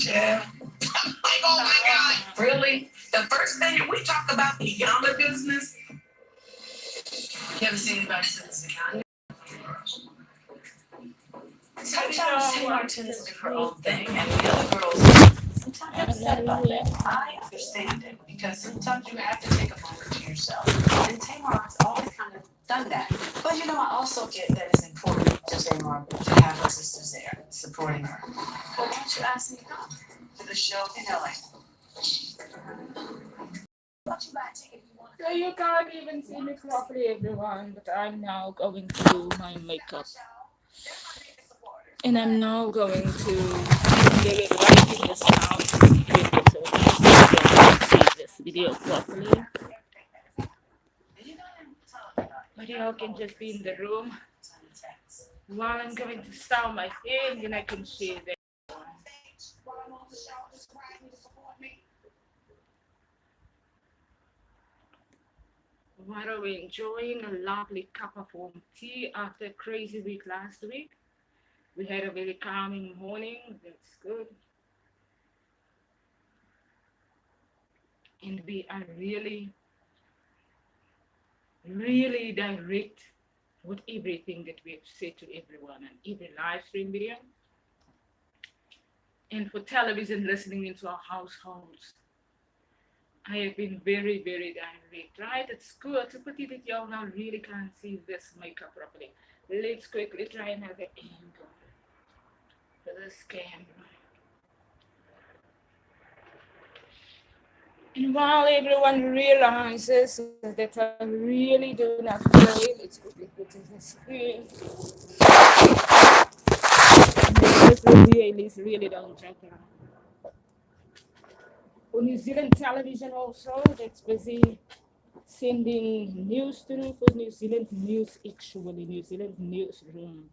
Yeah. Like, oh my God, really? The first thing we talk about beyond the business. You ever seen anybody since beyond? Sometimes Taylor tends to do her own thing, and the other girls sometimes get upset about that. I understand it because sometimes you have to take a moment to yourself. And Tamar's always kind of done that. But you know, I also get that it's important to Tamar to have her sisters there supporting her. Well, why don't you ask me to come to the show in LA? So you can't even see me properly, everyone, but I'm now going to do my makeup. And I'm now going to get it right in this house quickly so you can see this video properly. But y'all can just be in the room while I'm going to style my hair and then I can share that. What are we enjoying? A lovely cup of warm tea after a crazy week last week. We had a very calming morning. That's good. And we are really, really direct with everything that we have said to everyone and every live stream video. And for television listening into our households, I have been very, very direct, right? It's good to put it that y'all now really can't see this makeup properly. Let's quickly try and have an angle for this camera. And while everyone realizes that I really do not play, let's quickly put it this screen. This Ribea Elise really don't joke around. For New Zealand television also, that's busy sending news through for New Zealand news, actually, New Zealand newsroom.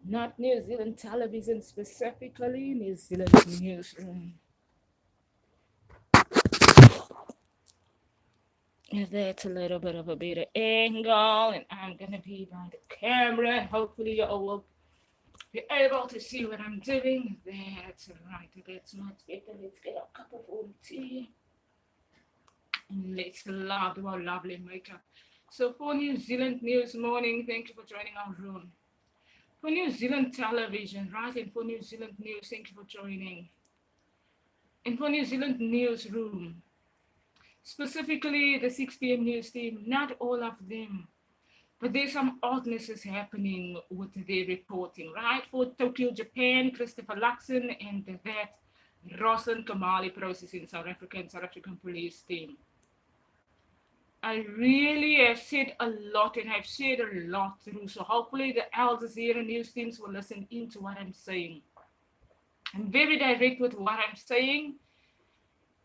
Not New Zealand television specifically, New Zealand newsroom. That's a little bit of a better angle, and I'm gonna be by the camera, and hopefully you all will be able to see what I'm doing. That's right, that's much better. Let's get a cup of warm tea, and let's do our lovely makeup. So for New Zealand News Morning, thank you for joining our room. For New Zealand Television, right, and for New Zealand News, thank you for joining. And for New Zealand Newsroom, specifically the 6 p.m. news team, not all of them, but there's some oddnesses happening with their reporting, right? For Tokyo, Japan, Christopher Luxon and that Rosen Kamali process in South Africa and South African police team. I really have said a lot and I've shared a lot through, so hopefully the Al Jazeera news teams will listen into what I'm saying. I'm very direct with what I'm saying,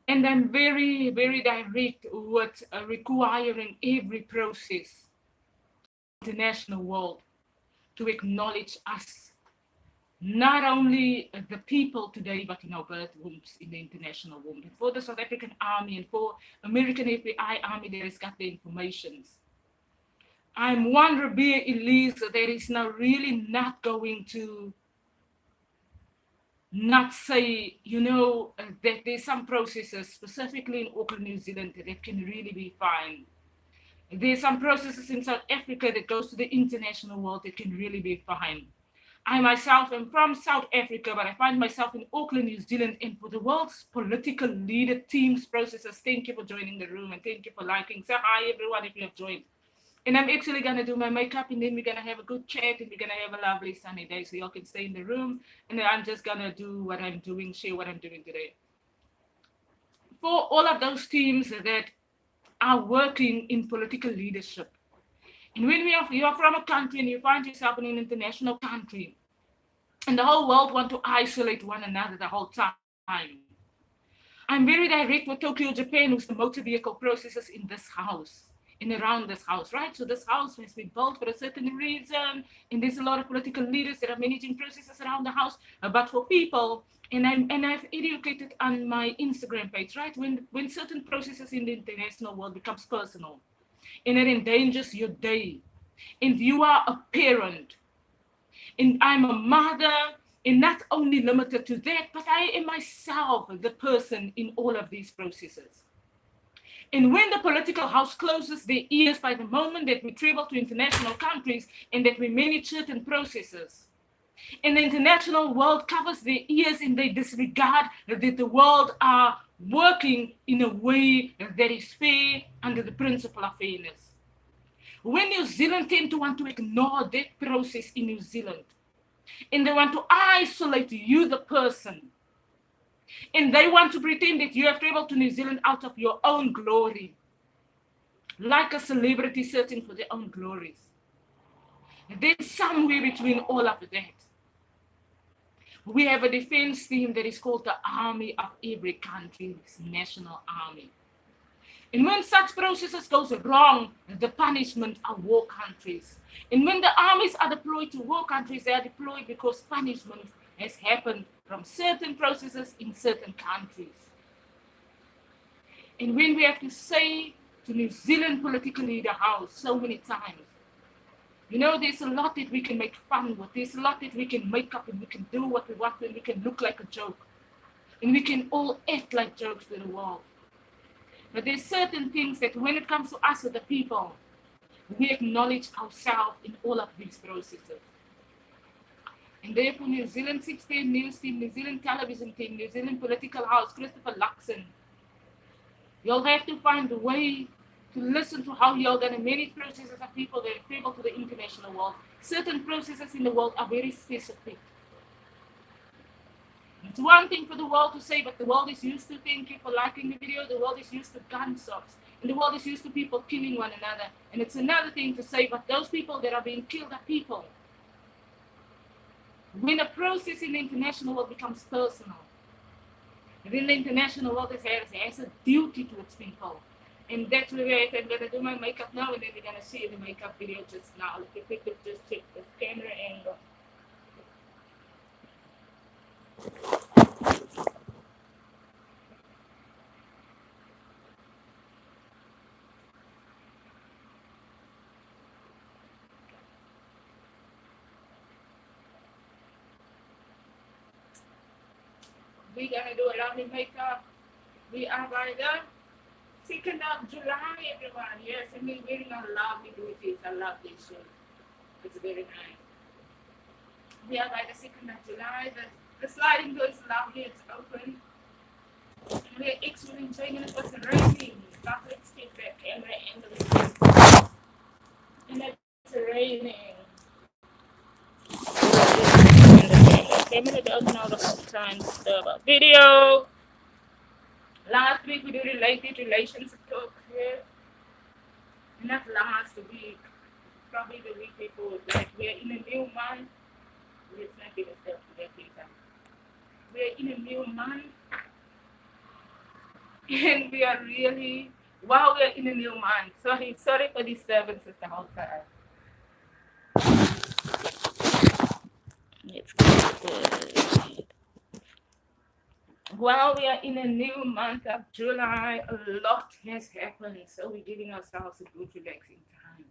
and I'm very, very direct with requiring every process in the international world to acknowledge us, not only the people today, but in our birth wombs in the international womb. And for the South African Army and for American FBI Army that has got the informations. I'm one Ribea Elise that is now really not going to not say, that there's some processes, specifically in Auckland, New Zealand, that can really be fine. There's some processes in South Africa that goes to the international world that can really be fine. I myself am from South Africa, but I find myself in Auckland, New Zealand, and for the world's political leader teams processes, thank you for joining the room and thank you for liking. Say hi, everyone, if you have joined. And I'm actually going to do my makeup and then we're going to have a good chat and we're going to have a lovely sunny day so y'all can stay in the room. And then I'm just going to do what I'm doing, share what I'm doing today. For all of those teams that are working in political leadership, and when you're from a country and you find yourself in an international country, and the whole world want to isolate one another the whole time, I'm very direct with Tokyo, Japan, who's the motor vehicle processes in this house, in around this house, right? So this house has been built for a certain reason, and there's a lot of political leaders that are managing processes around the house. But for people, and I've educated on my Instagram page, right? When certain processes in the international world becomes personal, and it endangers your day, and you are a parent, and I'm a mother, And not only limited to that, but I am myself the person in all of these processes. And when the political house closes their ears by the moment that we travel to international countries and that we manage certain processes, and the international world covers their ears and they disregard that the world are working in a way that is fair under the principle of fairness. When New Zealand tend to want to ignore that process in New Zealand, and they want to isolate you, the person, and they want to pretend that you have traveled to New Zealand out of your own glory, like a celebrity searching for their own glories. Then somewhere between all of that, we have a defense team that is called the army of every country's national army. And when such processes goes wrong, the punishment are war countries. And when the armies are deployed to war countries, they are deployed because punishment has happened from certain processes in certain countries. And when we have to say to New Zealand political leader house so many times, you know, there's a lot that we can make fun with. There's a lot that we can make up and we can do what we want and we can look like a joke. And we can all act like jokes to the world. But there's certain things that when it comes to us as the people, we acknowledge ourselves in all of these processes. And therefore, New Zealand 16 News team, New Zealand television team, New Zealand political house, Christopher Luxon, you'll have to find a way to listen to how you're going to manage processes of people that are travel to the international world. Certain processes in the world are very specific. It's one thing for the world to say, but the world is used to thank you for liking the video. The world is used to gunshots. And the world is used to people killing one another. And it's another thing to say, but those people that are being killed are people. When a process in the international world becomes personal, then the international world has a duty to its people. And that's where I'm going to do my makeup now, and then we're going to see the makeup video just now. If you could just check the camera angle. We're going to do a lovely makeup. We are by the 2nd of July, everyone. Yes, and we're wearing a lovely booties. I love this shirt. It's very nice. We are by the 2nd of July. The sliding door is lovely. It's open. We're actually enjoying it. It was raining. Let's take that camera angle. And it's raining. The camera doesn't know the whole time about video. Last week we did related relationship talk here. And not last week, probably the week before that. We're in a new month. Let's not get ourselves to that later. We're in a new month. And we are really, wow, we're in a new month. Sorry for disturbances the whole time. Let's get good. While we are in a new month of July, a lot has happened. So we're giving ourselves a good relaxing time.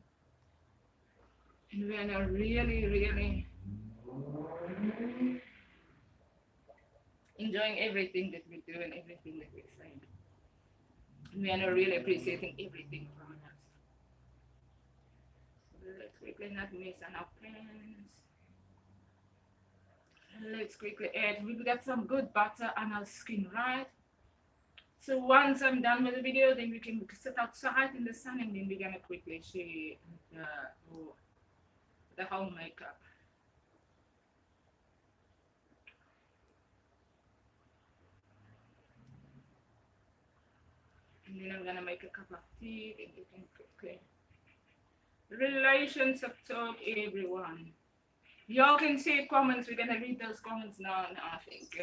And we are really, really enjoying everything that we do and everything that we say. We are really appreciating everything from us. So let's quickly not miss on our plans. Let's quickly add, we've got some good butter on our skin, right? So once I'm done with the video, then we can sit outside in the sun and then we're gonna quickly share the whole makeup. And then I'm gonna make a cup of tea and you can quickly. Relationship talk, everyone. Y'all can share comments. We're gonna read those comments now. I think.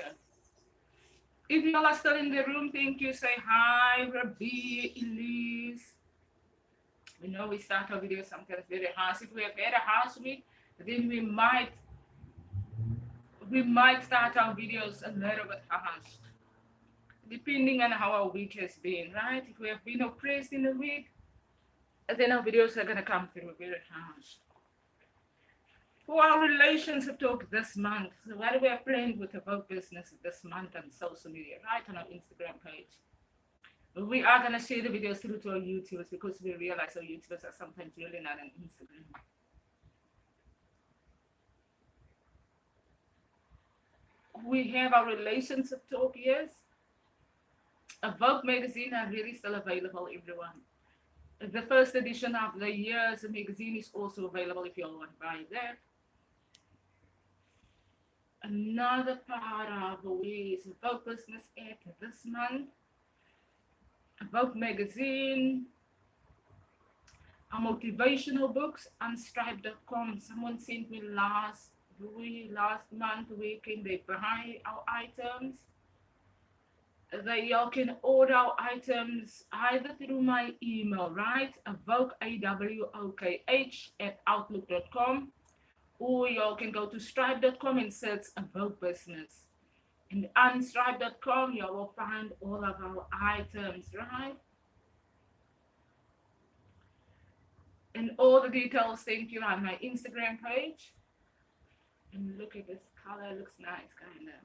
If y'all are still in the room, thank you. Say hi, Ribea, Elise. We know we start our videos sometimes very harsh. If we have had a harsh week, then we might start our videos a little bit harsh, depending on how our week has been, right? If we have been oppressed in the week, then our videos are gonna come through very harsh. for our relationship talk this month. So what we are playing with about business this month on social media, right on our Instagram page. We are gonna share the videos through to our YouTubers because we realize our YouTubers are sometimes really not on Instagram. We have our relationship talk, yes. AWOKH magazine are really still available, everyone. The first edition of the year's magazine is also available if you all want to buy that. Another part of the way is AWOKH Business App this month. AWOKH magazine, our motivational books on stripe.com. Someone sent me last month weekend they buy our items. Y'all can order our items either through my email, right? AWOKH, AWOKH at outlook.com, or y'all can go to stripe.com and search AWOKH Business. And on stripe.com, you will find all of our items, right? And all the details, thank you, on my Instagram page. And look at this color, looks nice, kind of.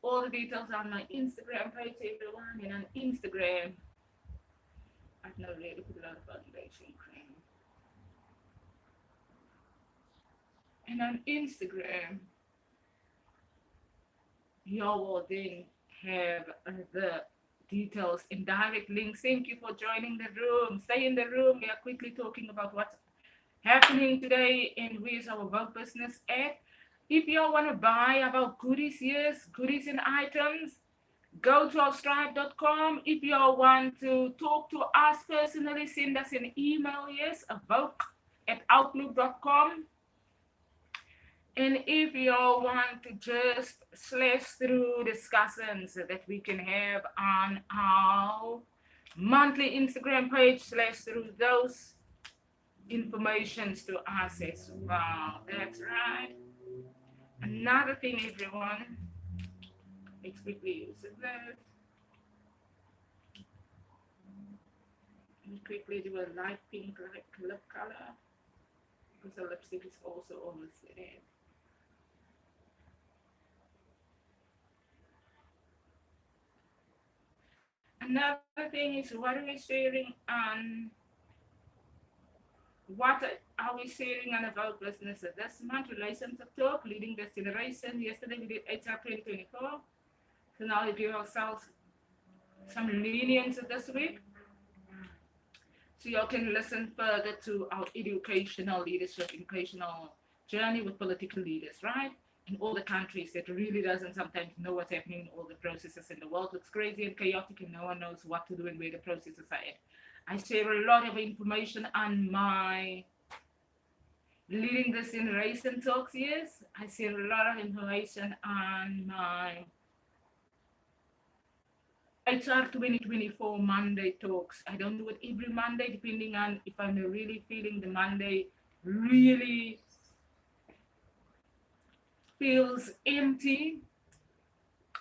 All the details on my Instagram page, everyone. And on Instagram, I've never really put a lot of foundation cream. And on Instagram, y'all will then have the details and direct links. Thank you for joining the room. Stay in the room. We are quickly talking about what's happening today and where's our AWOKH Business at. If y'all want to buy about goodies, yes, goodies and items, go to our stripe.com. If y'all want to talk to us personally, send us an email, yes, AWOKH at outlook.com. And if y'all want to just slash through discussions that we can have on our monthly Instagram page, slash through those informations to us as well. That's right. Another thing, everyone, let's quickly use that. We quickly do a light pink lip color because the lipstick is also almost red. Another thing is what are we sharing on AWOKH Business this month? Relationship talk, leading this generation. Yesterday we did HR 2024. So now we give ourselves some lenience this week. So y'all can listen further to our educational journey with political leaders, right? In all the countries that really doesn't sometimes know what's happening in all the processes in the world. Looks crazy and chaotic and no one knows what to do and where the processes are at. I share a lot of information on my Leading This Generation talks, yes. I share a lot of information on my HR 2024 Monday talks. I don't do it every Monday, depending on if I'm really feeling the Monday really feels empty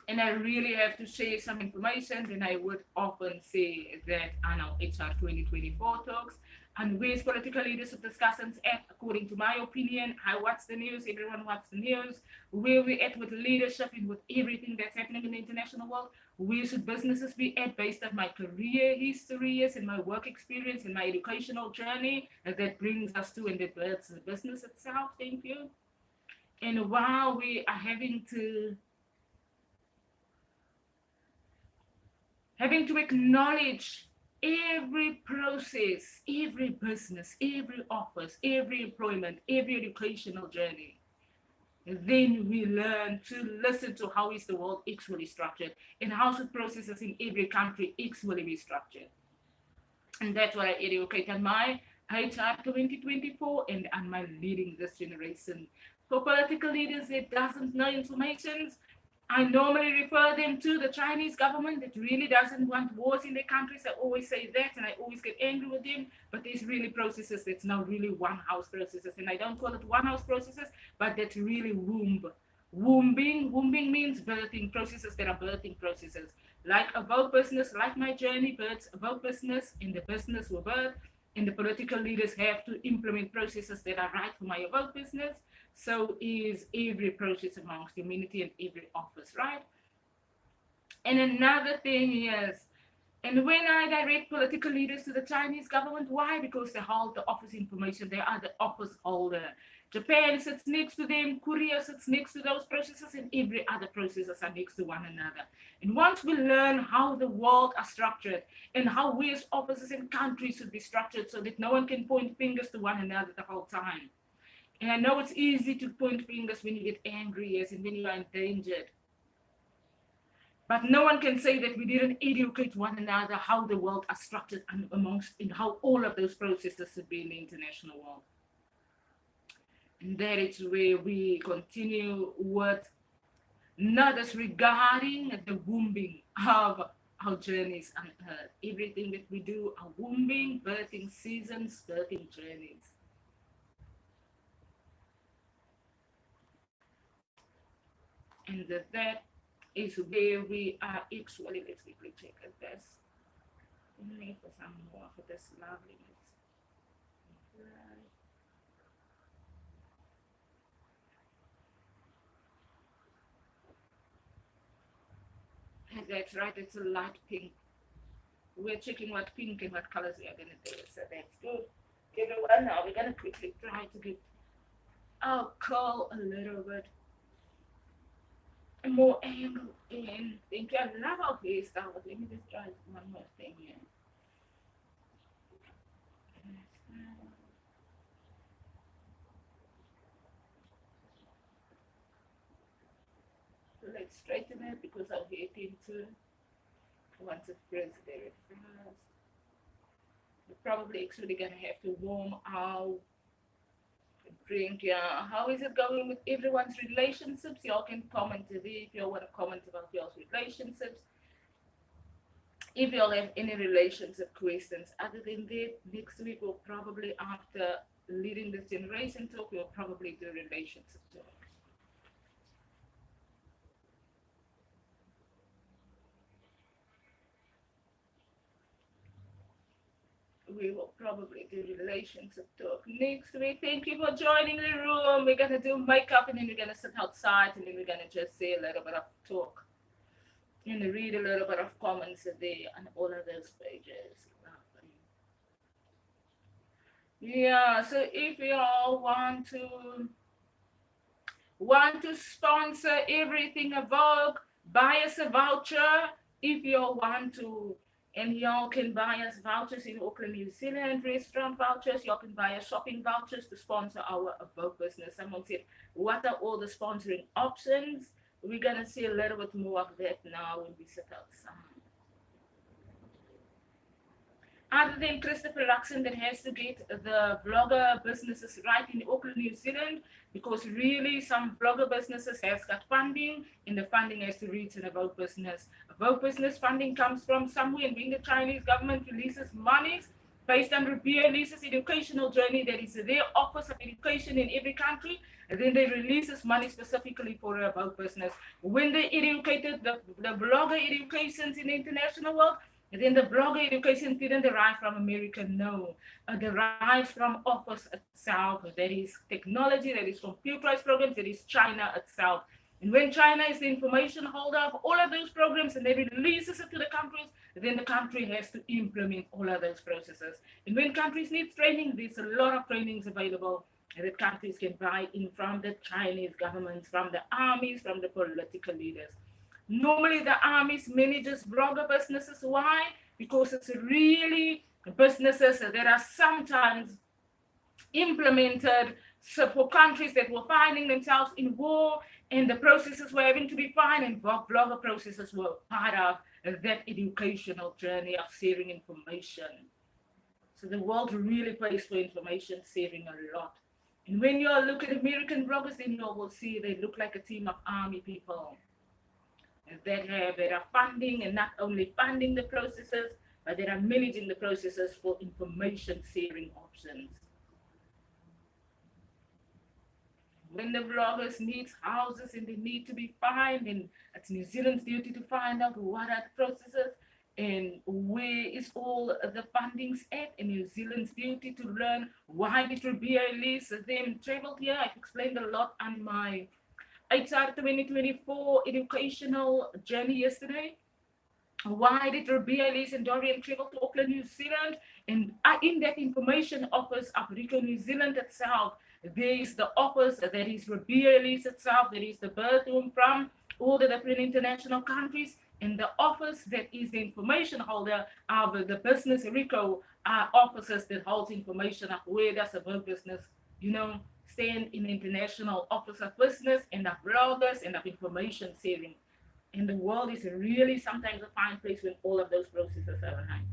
and I really have to share some information, then I would often say that on our HR 2024 talks. And where's political leadership discussions at, according to my opinion? What's the news? Everyone wants the news. Where we at with leadership and with everything that's happening in the international world? Where should businesses be at based on my career history and my work experience and my educational journey that brings us to and that builds the business itself? Thank you. And while we are having to acknowledge every process, every business, every office, every employment, every educational journey, then we learn to listen to how is the world actually structured and how should processes in every country actually be structured. And that's what I educate on my HR 2024 and on my Leading This Generation. For political leaders that doesn't know information, I normally refer them to the Chinese government that really doesn't want wars in their countries. I always say that and I always get angry with them, but there's really processes that's now really one house processes, and I don't call it one house processes, but that's really wombing means birthing processes that are birthing processes. Like AWOKH Business, like my journey births AWOKH Business, and the business will birth, and the political leaders have to implement processes that are right for my AWOKH Business. so is every process amongst humanity and every office, right? And another thing is, and when I direct political leaders to the Chinese government, why? Because they hold the office information, they are the office holder. Japan sits next to them, Korea sits next to those processes, and every other processes are next to one another. And once we learn how the world are structured and how we as offices and countries should be structured so that no one can point fingers to one another the whole time. And I know it's easy to point fingers when you get angry, yes, and when you are endangered. But no one can say that we didn't educate one another how the world are structured and amongst in how all of those processes should be in the international world. And that is where we continue with not as regarding the wombing of our journeys on earth. Everything that we do are wombing, birthing seasons, birthing journeys. And that is where we are actually, let's quickly check at this. Need for some more for this loveliness. And that's right, it's a light pink. We're checking what pink and what colors we are going to do. So that's good. Everyone, now we're going to quickly try to get our curl a little bit more angle in. Think I love our hairstyle, but let me just try one more thing here. So let's straighten it because our hair tends to once it feels very fast. We're probably actually gonna have to warm our drink. Yeah, how is it going with everyone's relationships? Y'all can comment there if y'all want to comment about y'all's relationships. If y'all have any relationship questions, other than that, next week we'll probably, after leading this generation talk, we'll probably do relationship talk. We will probably do relationship talk next week. Thank you for joining the room. We're gonna do makeup and then we're gonna sit outside and then we're gonna just say a little bit of talk and read a little bit of comments there on all of those pages. Yeah, so if you all want to sponsor everything AWOKH, buy us a voucher. If you all want to, and y'all can buy us vouchers in Auckland, New Zealand, restaurant vouchers. Y'all can buy us shopping vouchers to sponsor our AWOKH business. Someone said, what are all the sponsoring options? We're going to see a little bit more of that now when we sit outside. Other than Christopher Luxon that has to get the vlogger businesses right in Auckland, New Zealand, because really some vlogger businesses has got funding and the funding has to reach an AWOKH business. AWOKH business funding comes from somewhere, and when the Chinese government releases monies based on Ribea Elise's educational journey, that is their office of education in every country, and then they releases money specifically for a AWOKH business. When they educated the vlogger educations in the international world, and then the blogger education didn't derive from America, no. It derives from office itself. That is technology, that is computerized programs, that is China itself. And when China is the information holder of all of those programs and they releases it to the countries, then the country has to implement all of those processes. And when countries need training, there's a lot of trainings available that countries can buy in from the Chinese governments, from the armies, from the political leaders. Normally, the armies manages blogger businesses. Why? Because it's really businesses that are sometimes implemented for countries that were finding themselves in war, and the processes were having to be fine, and blogger processes were part of that educational journey of sharing information. So the world really pays for information sharing a lot. And when you look at American bloggers, then you will see they look like a team of army people that are funding, and not only funding the processes, but they are managing the processes for information sharing options. When the vloggers need houses and they need to be fined, and it's New Zealand's duty to find out what are the processes, And where is all the fundings at? And New Zealand's duty to learn why did Ribea Elise them traveled here? I've explained a lot on my HR 2024 educational journey yesterday. Why did Ribea Elise and Dorian travel to Auckland, New Zealand? And in that information offers Africa, New Zealand itself, there is the office, that is Ribea Elise itself, there is the birth room from all the different international countries, and the office that is the information holder of the business RICO offices that holds information of where does a business, stand in international office of business and of brokers and of information sharing. And the world is really sometimes a fine place when all of those processes are aligned.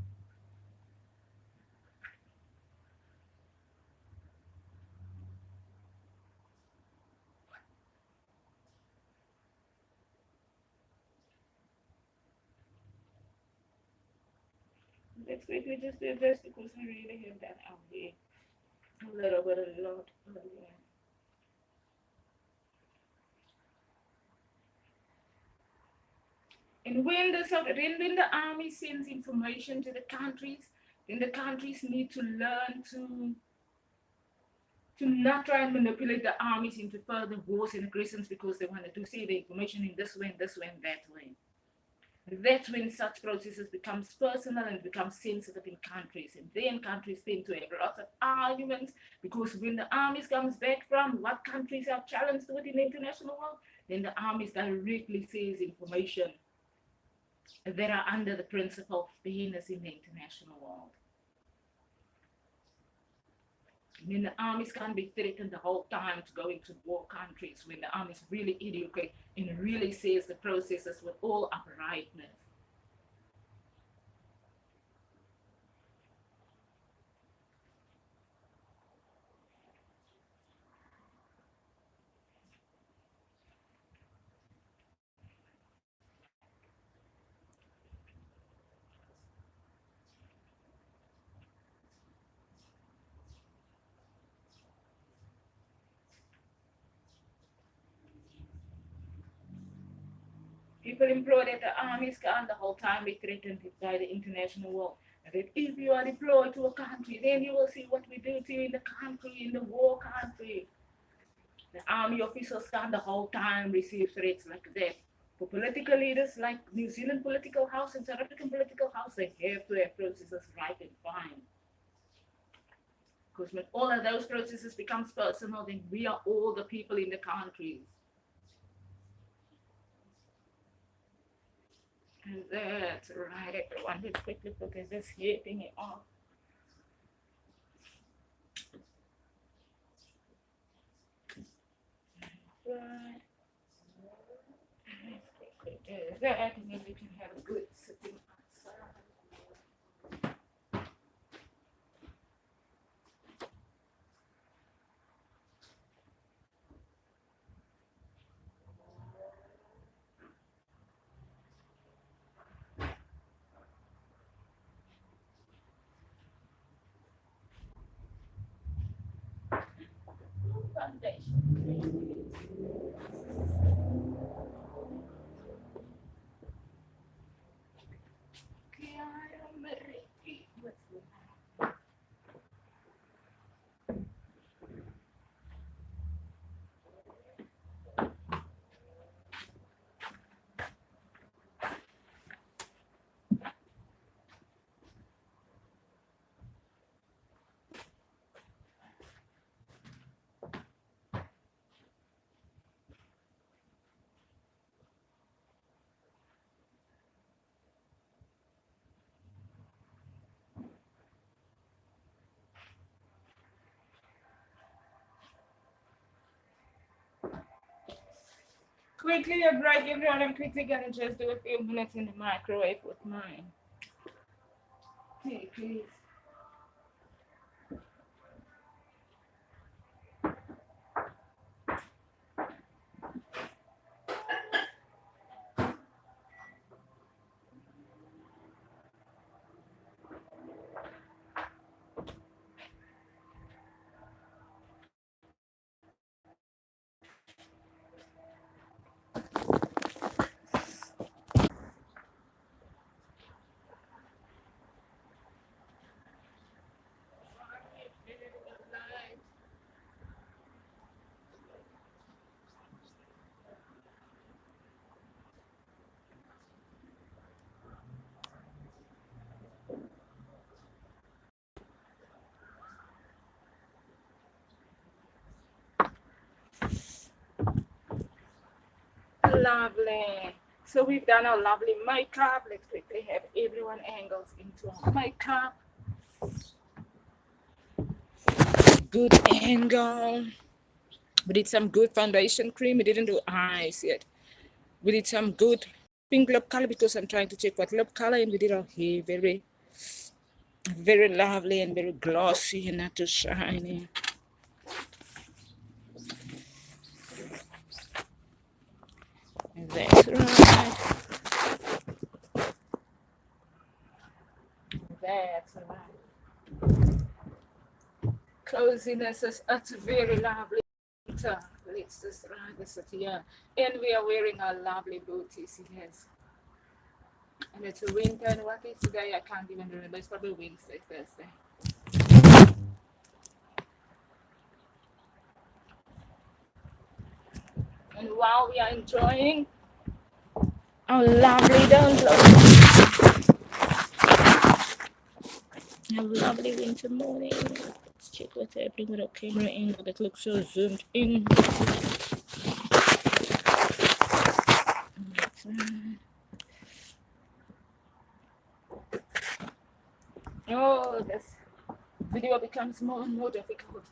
Let's quickly just do this because I really have that out there. A little bit, a lot. And when the army sends information to the countries, then the countries need to learn to not try and manipulate the armies into further wars and aggressions because they want to see the information in this way and this way and that way. That's when such processes becomes personal and becomes sensitive in countries. And then countries tend to have lots of arguments because when the armies comes back from what countries are challenged with in the international world, then the armies directly says information that are under the principle of fairness in the international world. I mean, the armies can't be threatened the whole time to go into war countries when the army is really educated and really says the processes with all uprightness. People implore that the armies can't the whole time be threatened by the international world. And that if you are deployed to a country, then you will see what we do to you in the country, in the war country. The army officers can't the whole time receive threats like that. For political leaders like New Zealand political house and South African political house, they have to have processes right and fine. Because when all of those processes becomes personal, then we are all the people in the countries. And that's right, everyone. Let's quickly look at this here thing off. Right. Let's quickly do that, and then we can have a good sitting outside. Foundation. Okay, I'm ready. What's that? Quickly, a break, everyone. I'm quickly gonna just do a few minutes in the microwave with mine. Hey, please. Lovely. So we've done our lovely makeup. Let's quickly have everyone angles into our makeup. Good angle. We did some good foundation cream. We didn't do eyes yet. We did some good pink lip color because I'm trying to check what lip color, and we did our hair very, very lovely and very glossy and not too shiny. That's right. That's right. Coziness is it's very lovely. Let's just write this here. And we are wearing our lovely booties, yes. And it's a winter, and what is today? I can't even remember. It's probably Wednesday, Thursday. And while we are enjoying our lovely download, a lovely winter morning. Let's check what's happening with our camera angle that looks so zoomed in. Oh, this video becomes more and more difficult.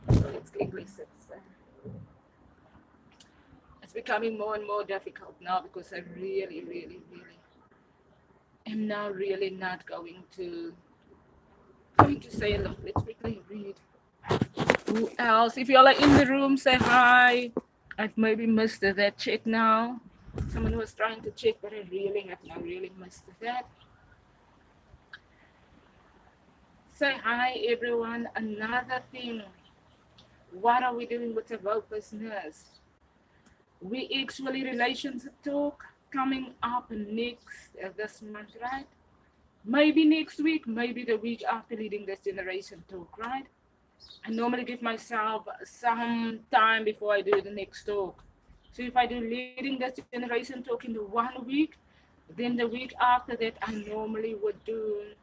Let's quickly sit. It's becoming more and more difficult now because I really am now really not going to say a lot. Let's quickly read. Who else? If y'all are in the room, say hi. I've maybe missed that check now. Someone was trying to check, but I really have now really missed that. Say hi, everyone. Another thing. What are we doing with the AWOKH business? We actually relationship talk coming up next this month, right? Maybe next week, maybe the week after leading this generation talk, right? I normally give myself some time before I do the next talk. So if I do leading this generation talk in the 1 week, then the week after that, I normally would do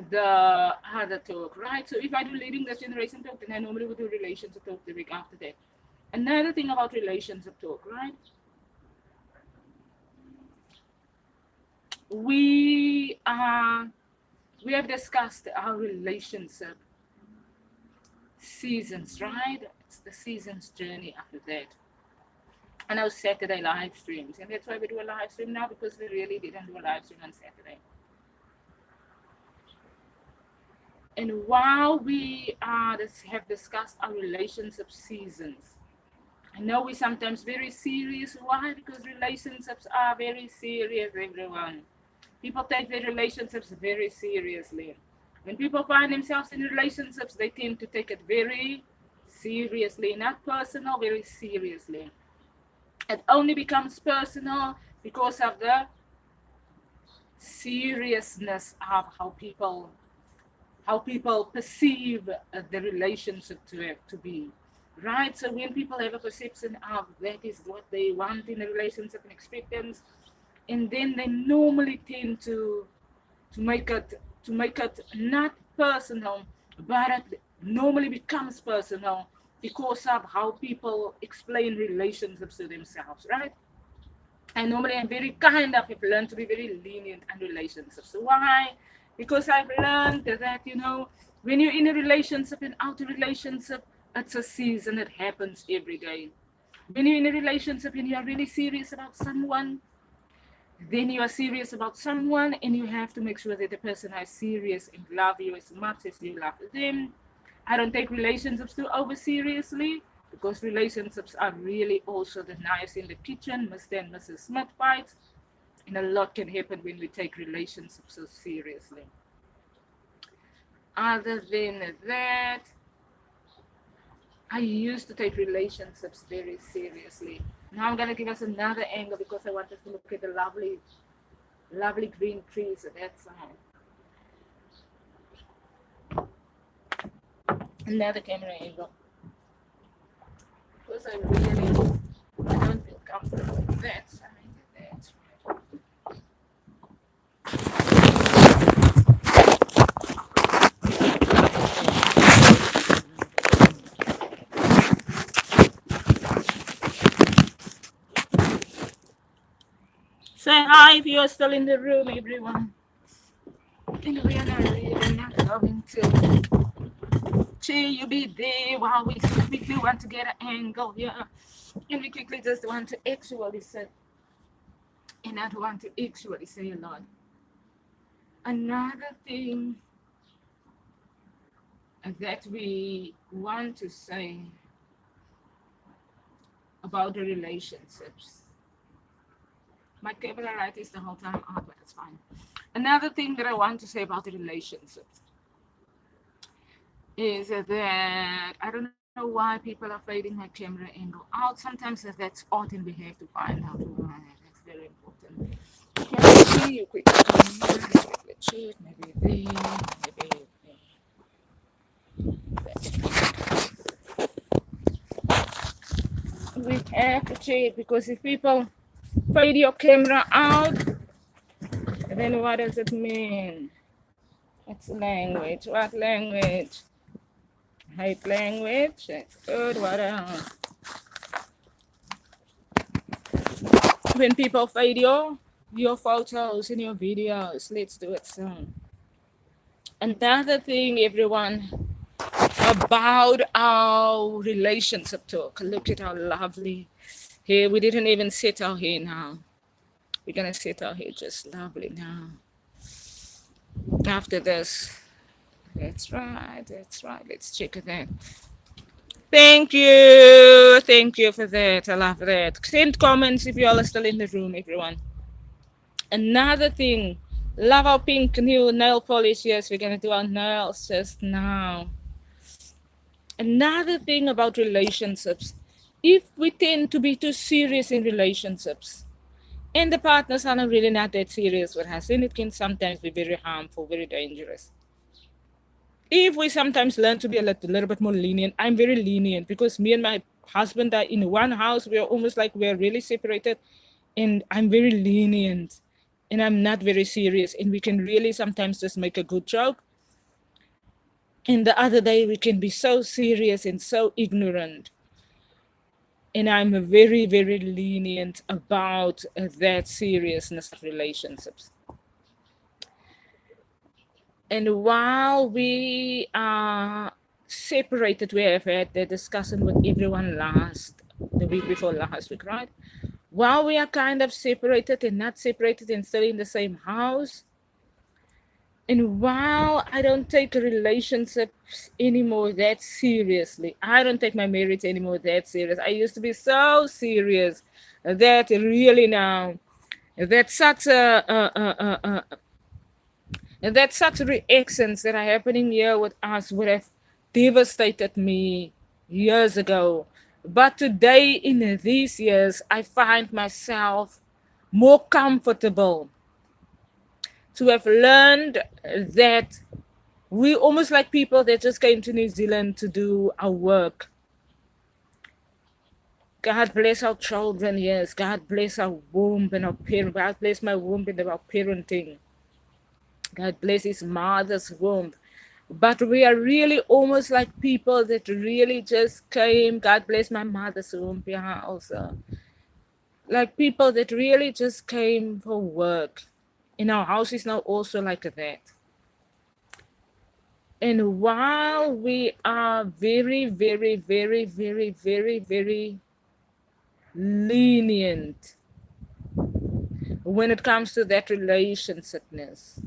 the other talk, right? So if I do leading this generation talk, then I normally would do relationship talk the week after that. Another thing about relationship talk, right? We have discussed our relationship seasons, right? It's the seasons journey after that. And our Saturday live streams. And that's why we do a live stream now, because we really didn't do a live stream on Saturday. And while we have discussed our relationship seasons, I know we're sometimes very serious. Why? Because relationships are very serious, everyone. People take their relationships very seriously. When people find themselves in relationships, they tend to take it very seriously, not personal, very seriously. It only becomes personal because of the seriousness of how people perceive the relationship to be, right? So when people have a perception of that is what they want in a relationship and expectance, and then they normally tend to make it not personal, but it normally becomes personal because of how people explain relationships to themselves, right? And normally I'm very kind of have learned to be very lenient in relationships. So why? Because I've learned that, when you're in a relationship and out of relationship, it's a season. It happens every day. When you're in a relationship and you are really serious about someone, then you are serious about someone, and you have to make sure that the person is serious and love you as much as you love them. I don't take relationships too over seriously, because relationships are really also the knives in the kitchen, Mr. and Mrs. Smith fights, and a lot can happen when we take relationships so seriously. Other than that, I used to take relationships very seriously. Now I'm going to give us another angle because I want us to look at the lovely, lovely green trees at that side. Another camera angle. Because I don't feel comfortable with that side. That's right. Say hi if you're still in the room, everyone. And we are not really not going to you be there while we quickly want to get an angle here. And we quickly just want to actually sit and not want to actually say a lot. Another thing that we want to say about the relationships. My camera light is the whole time out, but it's fine. Another thing that I want to say about the relationships is that I don't know why people are fading my camera angle out. Sometimes that's odd and we have to find out why. That's very important. Can I see you quickly? Let's check. Maybe there, maybe there. We have to check because if people fade your camera out, then what does it mean? It's language. What language? Hate language. That's good. What else? When people fade your photos and your videos, let's do it soon. Another thing, everyone, about our relationship talk. Look at how lovely hair. We didn't even set our hair now. We're gonna set our hair just lovely now. After this. That's right. That's right. Let's check that. Thank you. Thank you for that. I love that. Send comments if you all are still in the room, everyone. Another thing, love our pink new nail polish. Yes, we're gonna do our nails just now. Another thing about relationships, if we tend to be too serious in relationships, and the partners are not really not that serious with us, then it can sometimes be very harmful, very dangerous. If we sometimes learn to be a little bit more lenient, I'm very lenient because me and my husband are in one house. We're almost like we're really separated, and I'm very lenient, and I'm not very serious, and we can really sometimes just make a good joke. And the other day we can be so serious and so ignorant, and I'm very, very lenient about that seriousness of relationships. And while we are separated, we have had the discussion with everyone the week before last week, right? While we are kind of separated and not separated and still in the same house, and while I don't take relationships anymore that seriously, I don't take my marriage anymore that serious. I used to be so serious that really now, that's such and that such reactions that are happening here with us would have devastated me years ago. But today, in these years, I find myself more comfortable to have learned that we almost like people that just came to New Zealand to do our work. God bless our children, yes. God bless our womb and our parent. God bless my womb and our parenting. God bless his mother's womb. But we are really almost like people that really just came. God bless my mother's womb, yeah, also. Like people that really just came for work. And our house is now also like that. And while we are very, very, very, very, very, very lenient when it comes to that relationshipness,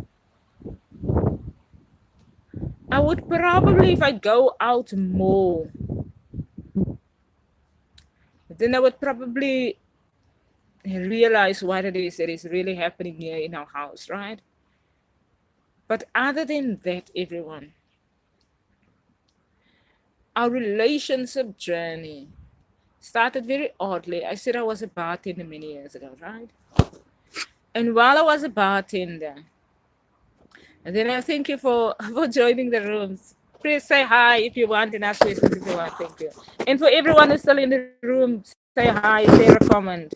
I would probably, if I go out more, then I would probably realize what it is that is really happening here in our house, right? But other than that, everyone, our relationship journey started very oddly. I said I was a bartender many years ago, right? And while I was a bartender, and then I thank you for, for joining the rooms. Please say hi if you want and ask questions if you want. Thank you. And for everyone who's still in the room, say hi, share a comment.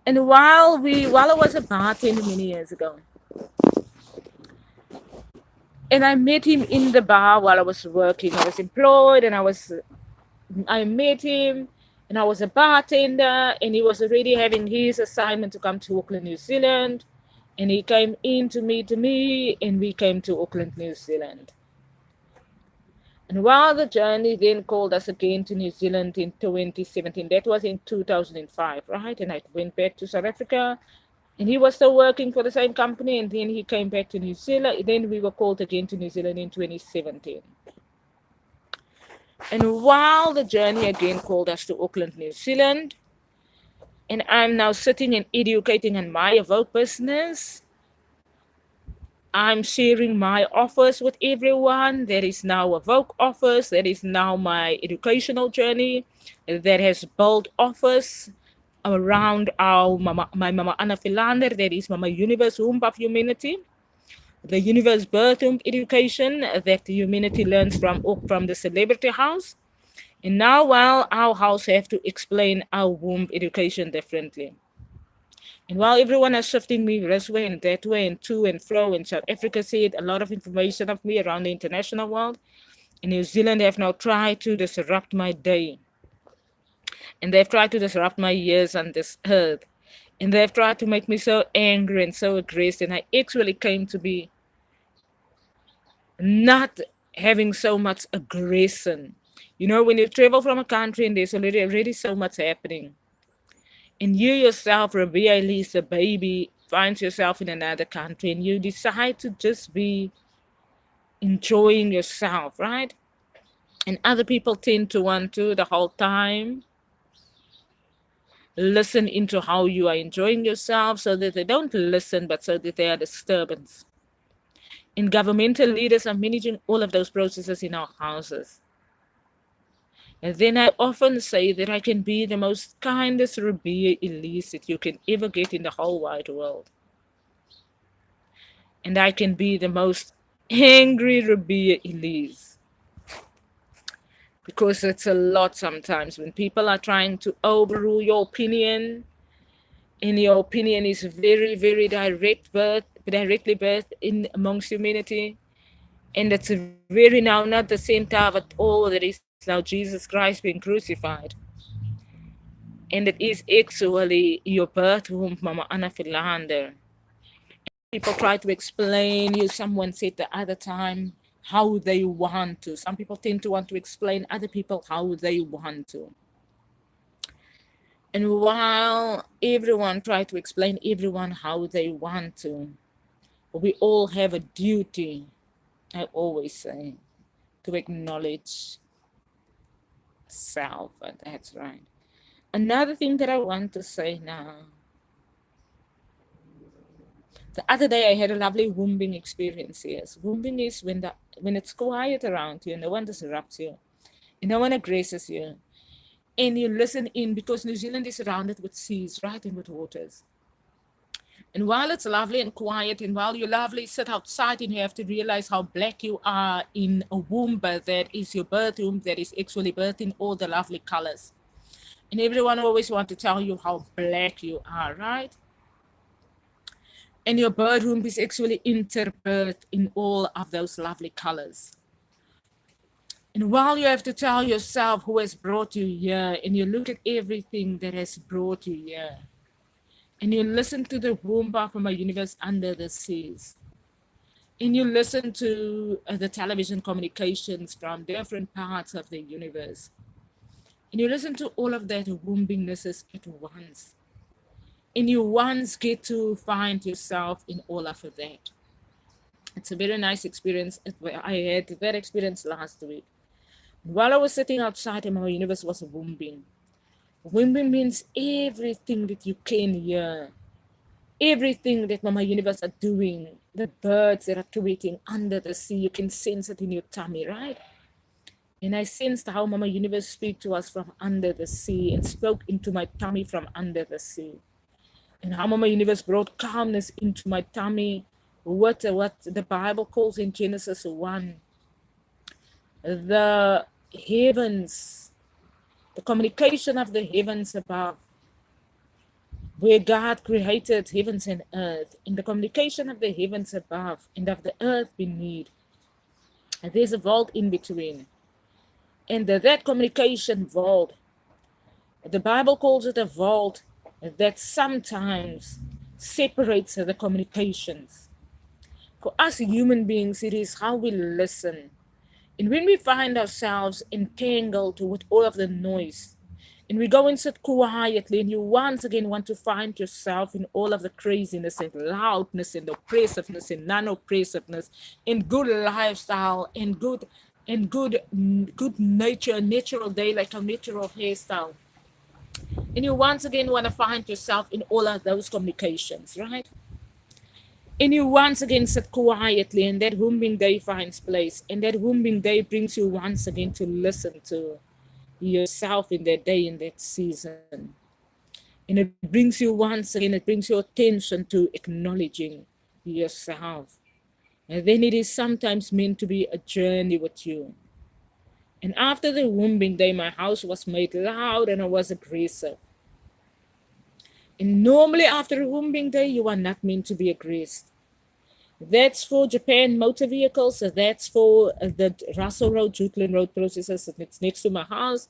And while I was a bartender many years ago, and I met him in the bar while I was working. I was employed, and I met him, and I was a bartender, and he was already having his assignment to come to Auckland, New Zealand. And he came in to meet me, and we came to Auckland, New Zealand. And while the journey then called us again to New Zealand in 2017, that was in 2005, right? And I went back to South Africa, and he was still working for the same company, and then he came back to New Zealand. Then we were called again to New Zealand in 2017. And while the journey again called us to Auckland, New Zealand, and I'm now sitting and educating in my AWOKH business. I'm sharing my offers with everyone. There is now AWOKH offers. There is now my educational journey that has built offers around my Mama Anna Philander. There is Mama Universe Womb of Humanity, the Universe Birth Womb Education that the humanity learns from the Celebrity House. And now, while our house have to explain our womb education differently. And while everyone is shifting me this way and that way and to and fro, and South Africa said a lot of information of me around the international world, and New Zealand have now tried to disrupt my day. And they've tried to disrupt my years on this earth. And they've tried to make me so angry and so aggressive. And I actually came to be not having so much aggression. You know, when you travel from a country and there's already so much happening, and you yourself, Ribea, Elise, a baby, finds yourself in another country, and you decide to just be enjoying yourself, right? And other people tend to want to the whole time listen into how you are enjoying yourself, so that they don't listen, but so that they are disturbance. And governmental leaders are managing all of those processes in our houses. And then I often say that I can be the most kindest Ribea Elise that you can ever get in the whole wide world. And I can be the most angry Ribea Elise. Because it's a lot sometimes when people are trying to overrule your opinion, and your opinion is very, very directly birthed in amongst humanity. And it's very now not the center of it all. There is now Jesus Christ being crucified. And it is actually your birth womb, Mama Anna Philander. People try to explain you. Someone said the other time how they want to. Some people tend to want to explain other people how they want to. And while everyone try to explain everyone how they want to, we all have a duty, I always say, to acknowledge self. And that's right. Another thing that I want to say now. The other day I had a lovely wombing experience. Yes, wombing is when it's quiet around you, no one disrupts you, and no one aggresses you, and you listen in, because New Zealand is surrounded with seas, right, and with waters. And while it's lovely and quiet, and while you lovely sit outside, and you have to realize how black you are in a womb that is your birth womb, that is actually birthed in all the lovely colors. And everyone always want to tell you how black you are, right? And your birth womb is actually interbirthed in all of those lovely colors. And while you have to tell yourself who has brought you here, and you look at everything that has brought you here, and you listen to the womb from a universe under the seas, and you listen to the television communications from different parts of the universe, and you listen to all of that wombingnesses at once, and you once get to find yourself in all of that. It's a very nice experience. I had that experience last week. While I was sitting outside and my universe was wombing. Wombing means everything that you can hear, everything that Mama Universe are doing, the birds that are tweeting under the sea, you can sense it in your tummy, right? And I sensed how Mama Universe spoke to us from under the sea and spoke into my tummy from under the sea. And how Mama Universe brought calmness into my tummy, what the Bible calls in Genesis 1, the heavens, the communication of the heavens above, where God created heavens and earth, in the communication of the heavens above and of the earth beneath. And there's a vault in between. And that communication vault The Bible calls it a vault that sometimes separates the communications. For us human beings, it is how we listen. And when we find ourselves entangled with all of the noise, and we go and sit quietly, and you once again want to find yourself in all of the craziness and loudness and oppressiveness and non-oppressiveness, and good lifestyle and good nature, natural day, like a natural hairstyle. And you once again want to find yourself in all of those communications, right? And you once again sit quietly, and that humming day finds place. And that humming day brings you once again to listen to yourself in that day, in that season. And it brings you once again, it brings your attention to acknowledging yourself. And then it is sometimes meant to be a journey with you. And after the humming day, my house was made loud and I was aggressive. And normally after a humming day, you are not meant to be aggressive. That's for Japan motor vehicles. That's for the Russell Road, Jutland Road processes. It's next to my house.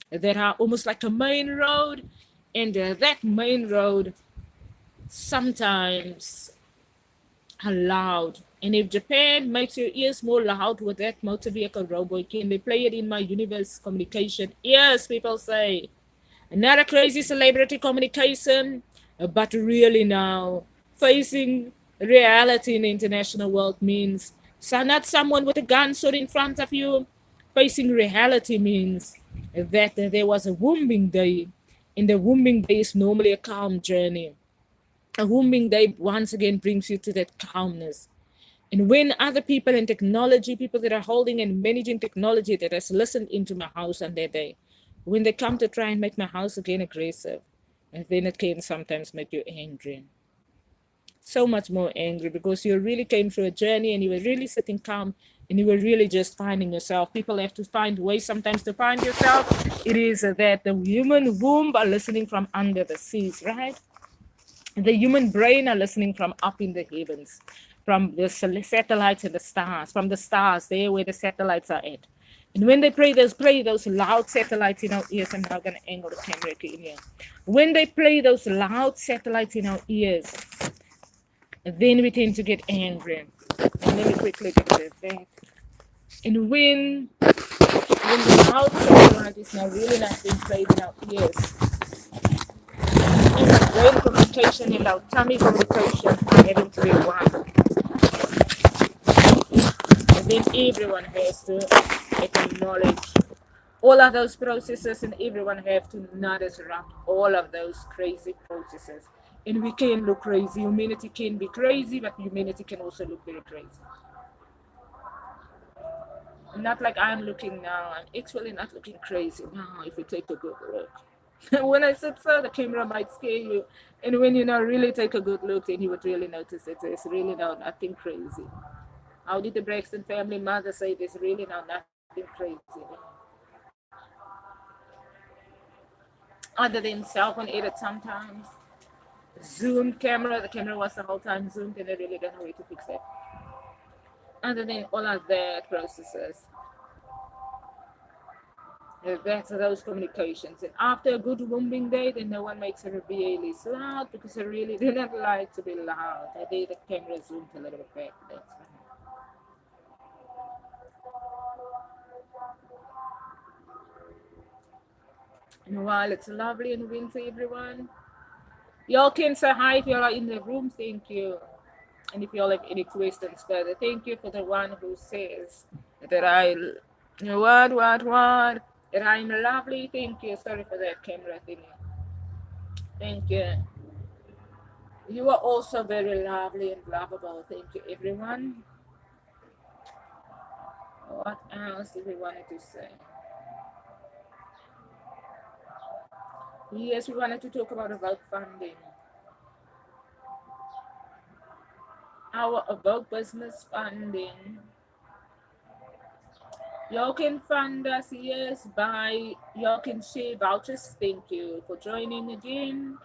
That are almost like a main road. And that main road sometimes are loud. And if Japan makes your ears more loud with that motor vehicle robot, can they play it in my universe communication? Yes, people say. Not a crazy celebrity communication, but really now facing reality in the international world means so not someone with a gun stood in front of you. Facing reality means that there was a wombing day, and the wombing day is normally a calm journey. A wombing day once again brings you to that calmness. And when other people in technology, people that are holding and managing technology that has listened into my house on that day, when they come to try and make my house again aggressive, and then it can sometimes make you angry. So much more angry because you really came through a journey and you were really sitting calm and you were really just finding yourself. People have to find ways sometimes to find yourself. It is that the human womb are listening from under the seas, right? The human brain are listening from up in the heavens, from the satellites and the stars, from the stars, there where the satellites are at. And when they play those loud satellites in our ears. I'm now going to angle the camera in here. When they play those loud satellites in our ears, then we tend to get angry. And let me quickly get this back. And when the loud satellite is now really not being played in our ears, and our brain communication and our tummy communication are having to be one. And then everyone has to acknowledge all of those processes, and everyone have to not disrupt all of those crazy processes. And we can look crazy. Humanity can be crazy, but humanity can also look very crazy. Not like I'm looking now. I'm actually not looking crazy now if you take a good look. When I said so, the camera might scare you. And when you now really take a good look, then you would really notice that there's really now nothing crazy. How did the Braxton family mother say there's really now nothing crazy? Other than cell phone edit sometimes. Zoom camera, the camera was the whole time zoomed and I really don't know way to fix that. Other than all of that processes. That's those communications. And after a good wombing day, then no one makes a Ribea Elise loud because I really do not like to be loud. I did the camera zoomed a little bit back. That's fine. And while it's lovely and windy, everyone, y'all can say hi if y'all are in the room. Thank you. And if y'all have any questions further, thank you for the one who says that what? That I'm lovely. Thank you. Sorry for that camera thing. Thank you. You are also very lovely and lovable. Thank you, everyone. What else did we wanted to say? Yes, we wanted to talk about funding. Our AWOKH business funding. Y'all can fund us, yes, by y'all can share vouchers. Thank you for joining again.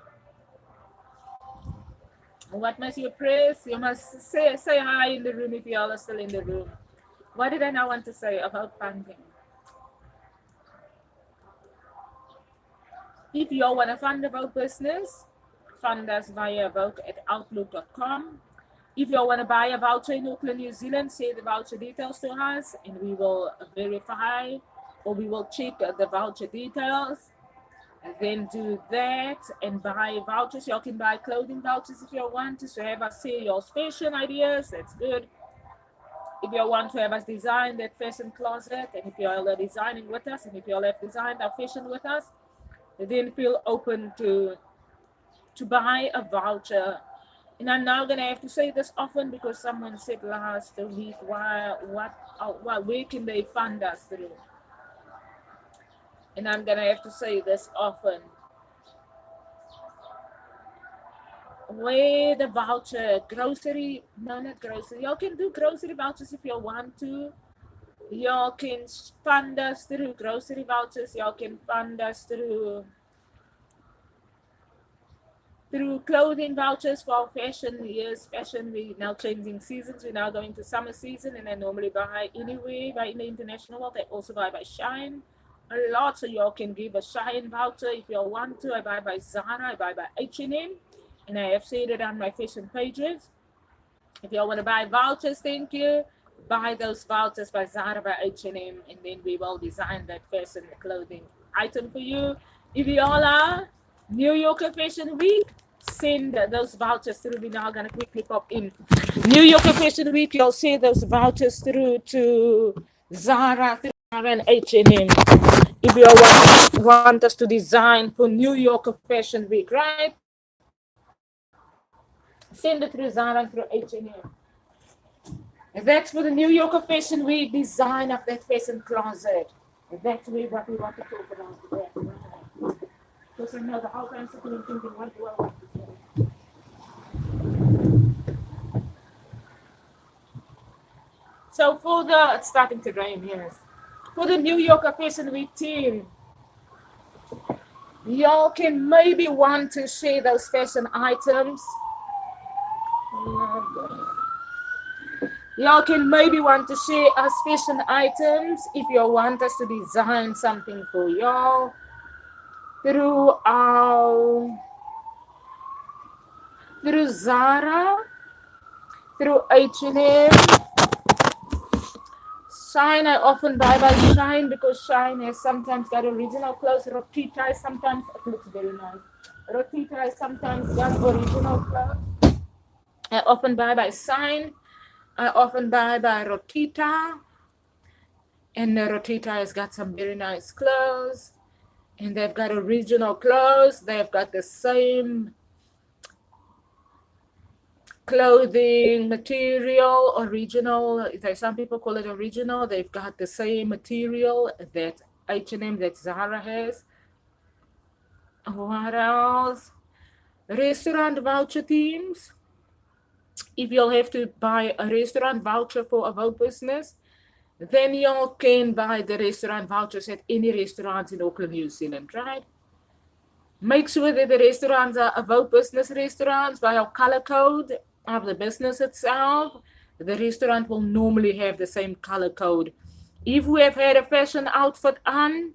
What must you press? You must say hi in the room if y'all are still in the room. What did I now want to say about funding? If you want to fund the AWOKH business, fund us via AWOKH@outlook.com. If you want to buy a voucher in Auckland, New Zealand, say the voucher details to us and we will verify or we will check the voucher details. And then do that and buy vouchers. You can buy clothing vouchers if you want to. So have us see your fashion ideas. That's good. If you want to have us design that fashion closet, and if you are designing with us, and if you all have designed our fashion with us, then feel open to buy a voucher. And I'm now gonna have to say this often because someone said last week, where can they fund us through? And I'm gonna have to say this often. Where the voucher, grocery, no, not grocery. Y'all can do grocery vouchers if you want to. Y'all can fund us through grocery vouchers. Y'all can fund us through clothing vouchers for our fashion. Yes, fashion, we now changing seasons. We're now going to summer season, and I normally buy anyway, buy in the international world. I also buy by Shine a lot, so y'all can give a Shine voucher if y'all want to. I buy by Zara, I buy by H&M, and I have said it on my fashion pages. If y'all want to buy vouchers, thank you. Buy those vouchers by Zara, by H&M, and then we will design that fashion clothing item for you. If y'all are New Yorker Fashion Week, send those vouchers through. We're now gonna quickly pop in. New Yorker Fashion Week, you'll see those vouchers through to Zara, and H&M. If you want us to design for New Yorker Fashion Week, right? Send it through Zara and through H&M. And that's for the New Yorker Fashion Week design of that fashion closet. And that's what we want to talk about today. Because I know the whole time sitting and thinking, what do I want to say? So for the, it's starting to rain, yes. For the New Yorker Fashion Week team, y'all can maybe want to share those fashion items. Y'all can maybe want to share us fashion items if you want us to design something for y'all through Zara, through H&M. Shine, I often buy by Shine because Shine has sometimes got original clothes. Rotita is sometimes, it looks very nice. Rotita is sometimes got original clothes. I often buy by Shine. I often buy by Rotita. And Rotita has got some very nice clothes. And they've got original clothes. They've got the same clothing material, original. Some people call it original. They've got the same material that H&M, that Zara has. What else? Restaurant voucher teams. If you'll have to buy a restaurant voucher for a AWOKH business, then you can buy the restaurant vouchers at any restaurants in Auckland, New Zealand, right? Make sure that the restaurants are AWOKH business restaurants by our color code of the business itself. The restaurant will normally have the same color code. If we have had a fashion outfit on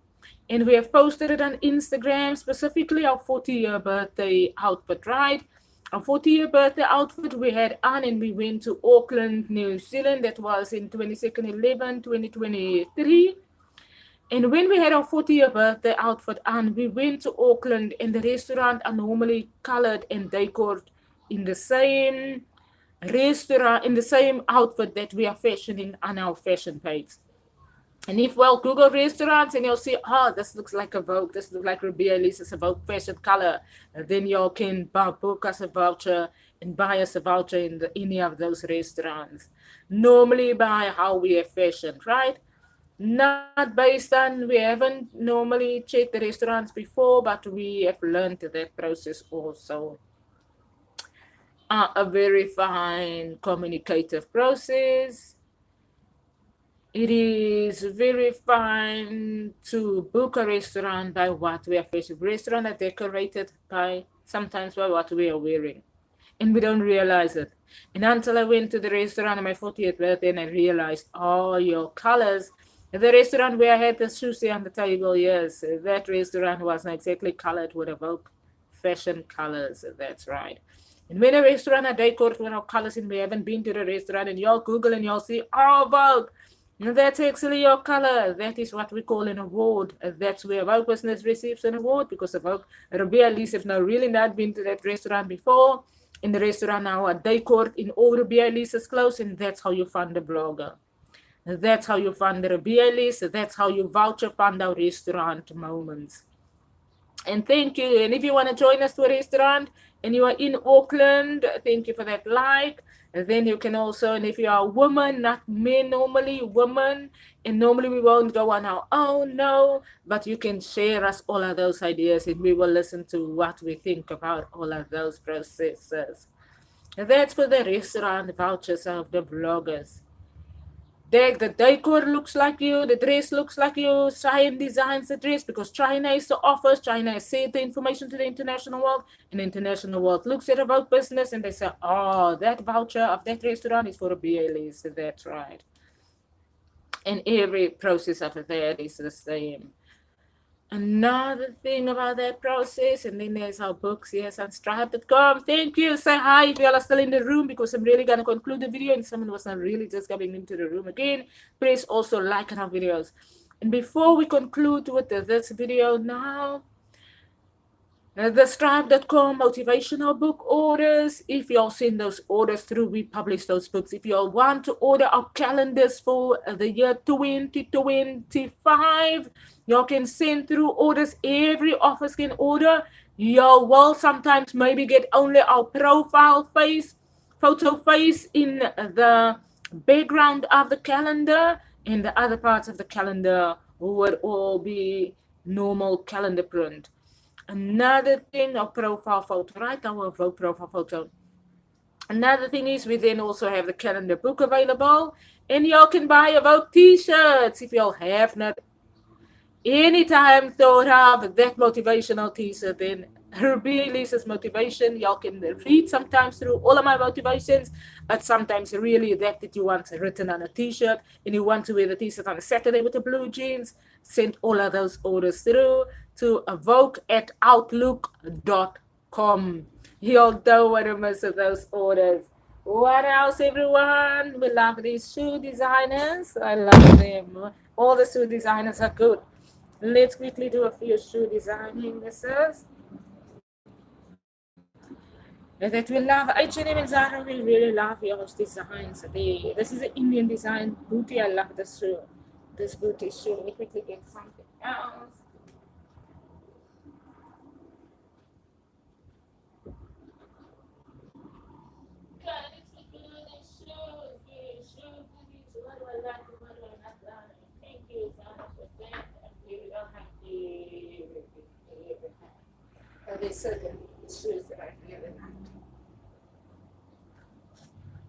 and we have posted it on Instagram, specifically our 40-year birthday outfit, right? Our 40-year birthday outfit we had on and we went to Auckland, New Zealand. That was in 22/11/2023. And when we had our 40-year birthday outfit on, we went to Auckland and the restaurant are normally colored and decorated in the same restaurant, in the same outfit that we are fashioning on our fashion page. And if we'll Google restaurants and you'll see, oh, this looks like a AWOKH, this looks like Ribea, Elise, it's a AWOKH fashion color, then you can book us a voucher and buy us a voucher in any of those restaurants. Normally by how we have fashioned, right? Not based on, we haven't normally checked the restaurants before, but we have learned that process also. A very fine communicative process. It is very fine to book a restaurant by what we are facing. Restaurant are decorated by sometimes by what we are wearing. And we don't realize it. And until I went to the restaurant on my 40th birthday and I realized, oh, your colors The restaurant where I had the sushi on the table, yes, that restaurant wasn't exactly colored with AWOKH fashion colors. That's right. And when a restaurant are decorated with our colors and we haven't been to the restaurant and y'all Google and y'all see, oh, AWOKH, and that's actually your color. That is what we call an award. That's where AWOKH business receives an award because AWOKH, Ribea, Elise have now really not been to that restaurant before. In the restaurant now are decorated in all Ribea, Elise's clothes, and that's how you fund the blogger. That's how you fund the Ribea, Elise. That's how you voucher fund our restaurant moments. And thank you. And if you want to join us to a restaurant and you are in Auckland, thank you for that like. And then you can also, and if you are a woman, not men normally, women, and normally we won't go on our own, no, but you can share us all of those ideas and we will listen to what we think about all of those processes. And that's for the restaurant vouchers of the bloggers. The decor looks like you, the dress looks like you, China designs the dress because China is the office, China has said the information to the international world, and the international world looks at about business and they say, oh, that voucher of that restaurant is for a BLE, so that's right. And every process of that is the same. Another thing about that process, and then there's our books, yes, on stripe.com. Thank you. Say hi if you all are still in the room because I'm really going to conclude the video and someone was not really just coming into the room again. Please also like our videos. And before we conclude with this video now, the stripe.com motivational book orders. If y'all send those orders through, we publish those books. If y'all want to order our calendars for the year 2025, y'all can send through orders. Every office can order. Y'all will sometimes maybe get only our profile face, photo face in the background of the calendar, and the other parts of the calendar would all be normal calendar print. Another thing, our profile photo, right? Our AWOKH profile photo. Another thing is we then also have the calendar book available. And y'all can buy AWOKH t-shirts if y'all have not anytime thought of that motivational t-shirt. Then Ribea, Elise's motivation, y'all can read sometimes through all of my motivations, but sometimes really that you want written on a t-shirt and you want to wear the t-shirt on a Saturday with the blue jeans, send all of those orders through to awokh@outlook.com. You'll don't want to miss those orders. What else, everyone? We love these shoe designers. I love them. All the shoe designers are good. Let's quickly do a few shoe designing. This is that we love H&M and Zara. We really love your designs. This is an Indian design booty. I love this shoe. This booty shoe. Let me quickly get something else. There's certain shoes that I really like.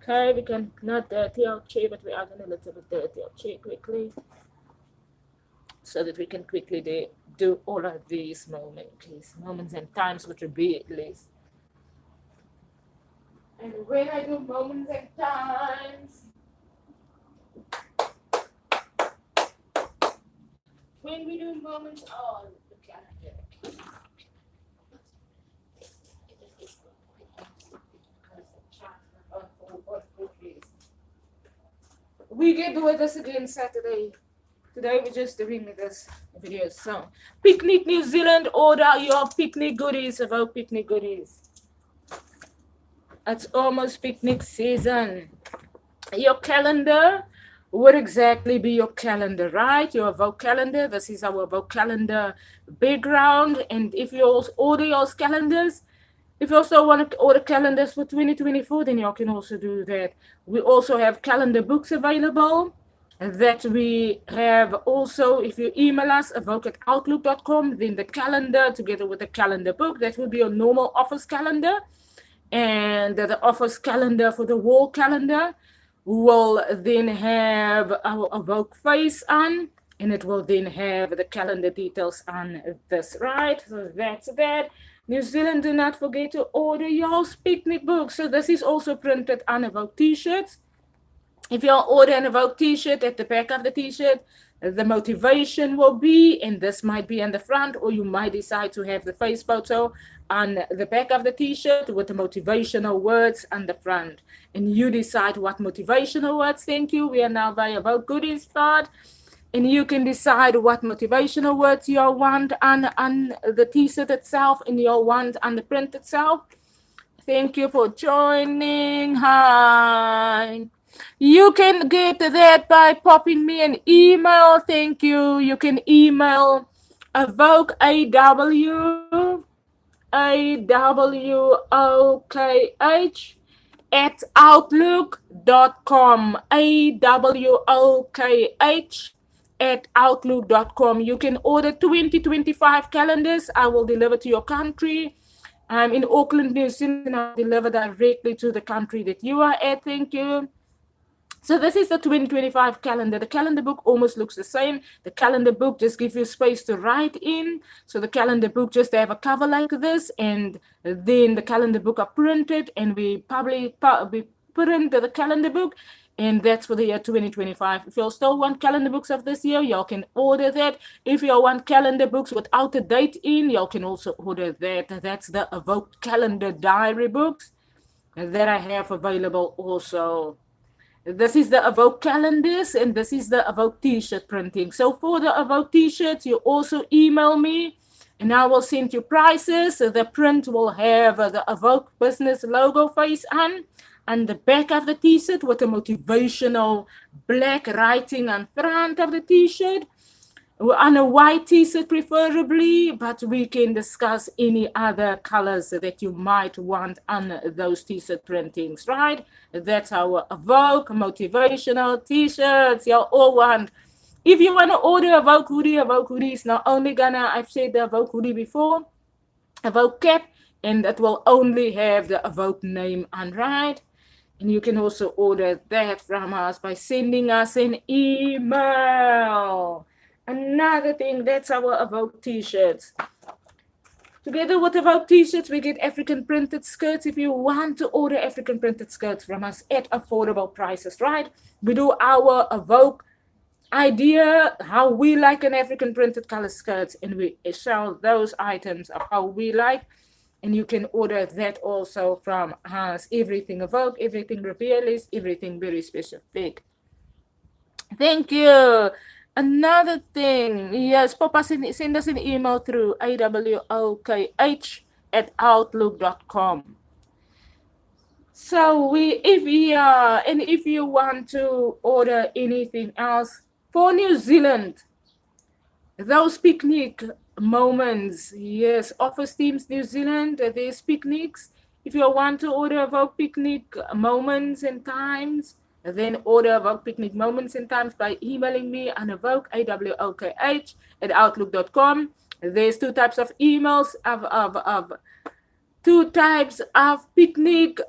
Okay, we can not dirty our chair, but we are going to little bit dirty our chair quickly so that we can quickly do all of these moments and times with Ribea at least. And when I do moments and times, when we do moments on the calendar. We can do this again Saturday. Today we're just doing this video. So, Picnic New Zealand, order your picnic goodies, AWOKH picnic goodies. It's almost picnic season. Your calendar would exactly be your calendar, right? Your AWOKH calendar. This is our AWOKH calendar background. And if you also order your calendars, if you also want to order calendars for 2024, then you can also do that. We also have calendar books available that we have also. If you email us, awokh@outlook.com, then the calendar together with the calendar book, that will be your normal office calendar. And the office calendar for the wall calendar will then have our AWOKH face on, and it will then have the calendar details on this, right? So that's that. New Zealand, do not forget to order your picnic book. So this is also printed on AWOKH t-shirts. If you order an AWOKH t-shirt, at the back of the t-shirt, the motivation will be, and this might be on the front, or you might decide to have the face photo on the back of the t-shirt with the motivational words on the front. And you decide what motivational words. Thank you. We are now via AWOKH Goodies part. And you can decide what motivational words you want on the t-shirt itself and you want on the print itself. Thank you for joining. Hi. You can get that by popping me an email. Thank you. You can email AWOKH, AWOKH at outlook.com. AWOKH at outlook.com. You can order 2025 calendars. I will deliver to your country. I'm in Auckland, New Zealand, and I'll deliver directly to the country that you are at. Thank you. So this is the 2025 calendar. The calendar book almost looks the same. The calendar book just gives you space to write in. So the calendar book just have a cover like this, and then the calendar book are printed, and we print the calendar book, and that's for the year 2025. If you still want calendar books of this year, y'all can order that. If you want calendar books without a date in, y'all can also order that. That's the AWOKH calendar diary books that I have available also. This is the AWOKH calendars, and this is the AWOKH t-shirt printing. So for the AWOKH t-shirts, you also email me, and I will send you prices. The print will have the AWOKH business logo face on the back of the t-shirt with a motivational black writing on front of the t-shirt. On a white t-shirt preferably, but we can discuss any other colors that you might want on those t-shirt printings, right? That's our AWOKH motivational t-shirts. Y'all all want. If you want to order AWOKH hoodie is not only gonna, I've said the AWOKH hoodie before, AWOKH cap, and that will only have the AWOKH name on, right? And you can also order that from us by sending us an email. Another thing, that's our AWOKH t-shirts. Together with AWOKH t-shirts, we get African printed skirts. If you want to order African printed skirts from us at affordable prices, right? We do our AWOKH idea, how we like an African printed color skirts, and we sell those items of how we like. And you can order that also from us. Everything AWOKH, everything Ribea, Elise, everything very specific. Thank you. Another thing, yes, send us an email through awokh@outlook.com. So if you want to order anything else for New Zealand, those picnic moments, yes, Office Teams New Zealand, there's picnics. If you want to order AWOKH picnic moments and times, then order AWOKH picnic moments and times by emailing me on AWOKH, AWOKH@outlook.com. There's two types of emails two types of picnic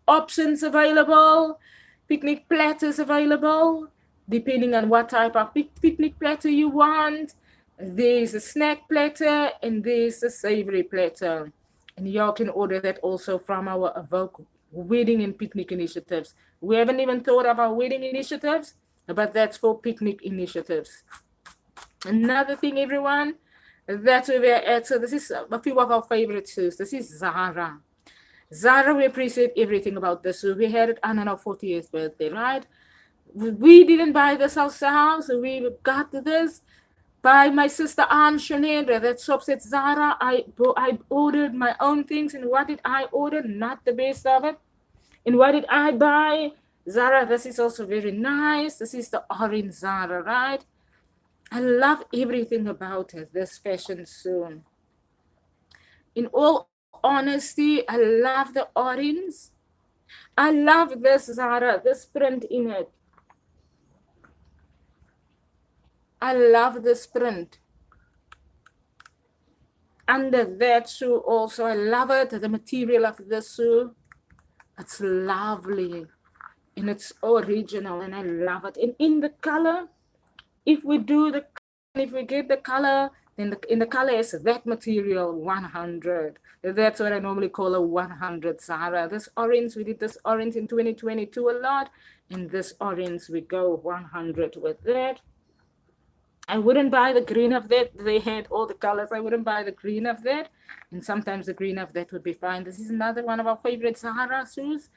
options available, picnic platters available, depending on what type of picnic platter you want. There's a snack platter and there's a savory platter. And y'all can order that also from our AWOKH wedding and picnic initiatives. We haven't even thought of our wedding initiatives, but that's for picnic initiatives. Another thing, everyone, that's where we're at. So this is a few of our favorite shoes. This is Zara. Zara, we appreciate everything about this. So we had it on our 40th birthday, right? We didn't buy this ourselves. We got this by my sister Aunt Sinead that shops at Zara. I ordered my own things, and what did I order? Not the best of it. And what did I buy? Zara, this is also very nice. This is the orange Zara, right? I love everything about it, this fashion soon. In all honesty, I love the orange. I love this Zara, this print in it. I love this print. Under that shoe also, I love it. The material of this shoe, it's lovely. And it's original, and I love it. And in the color, if we get the color, then in the color is that material 100. That's what I normally call a 100 Zara. This orange, we did this orange in 2022 a lot. And this orange, we go 100 with that. I wouldn't buy the green of that. They had all the colors. I wouldn't buy the green of that. And sometimes the green of that would be fine. This is another one of our favorite Zara shoes.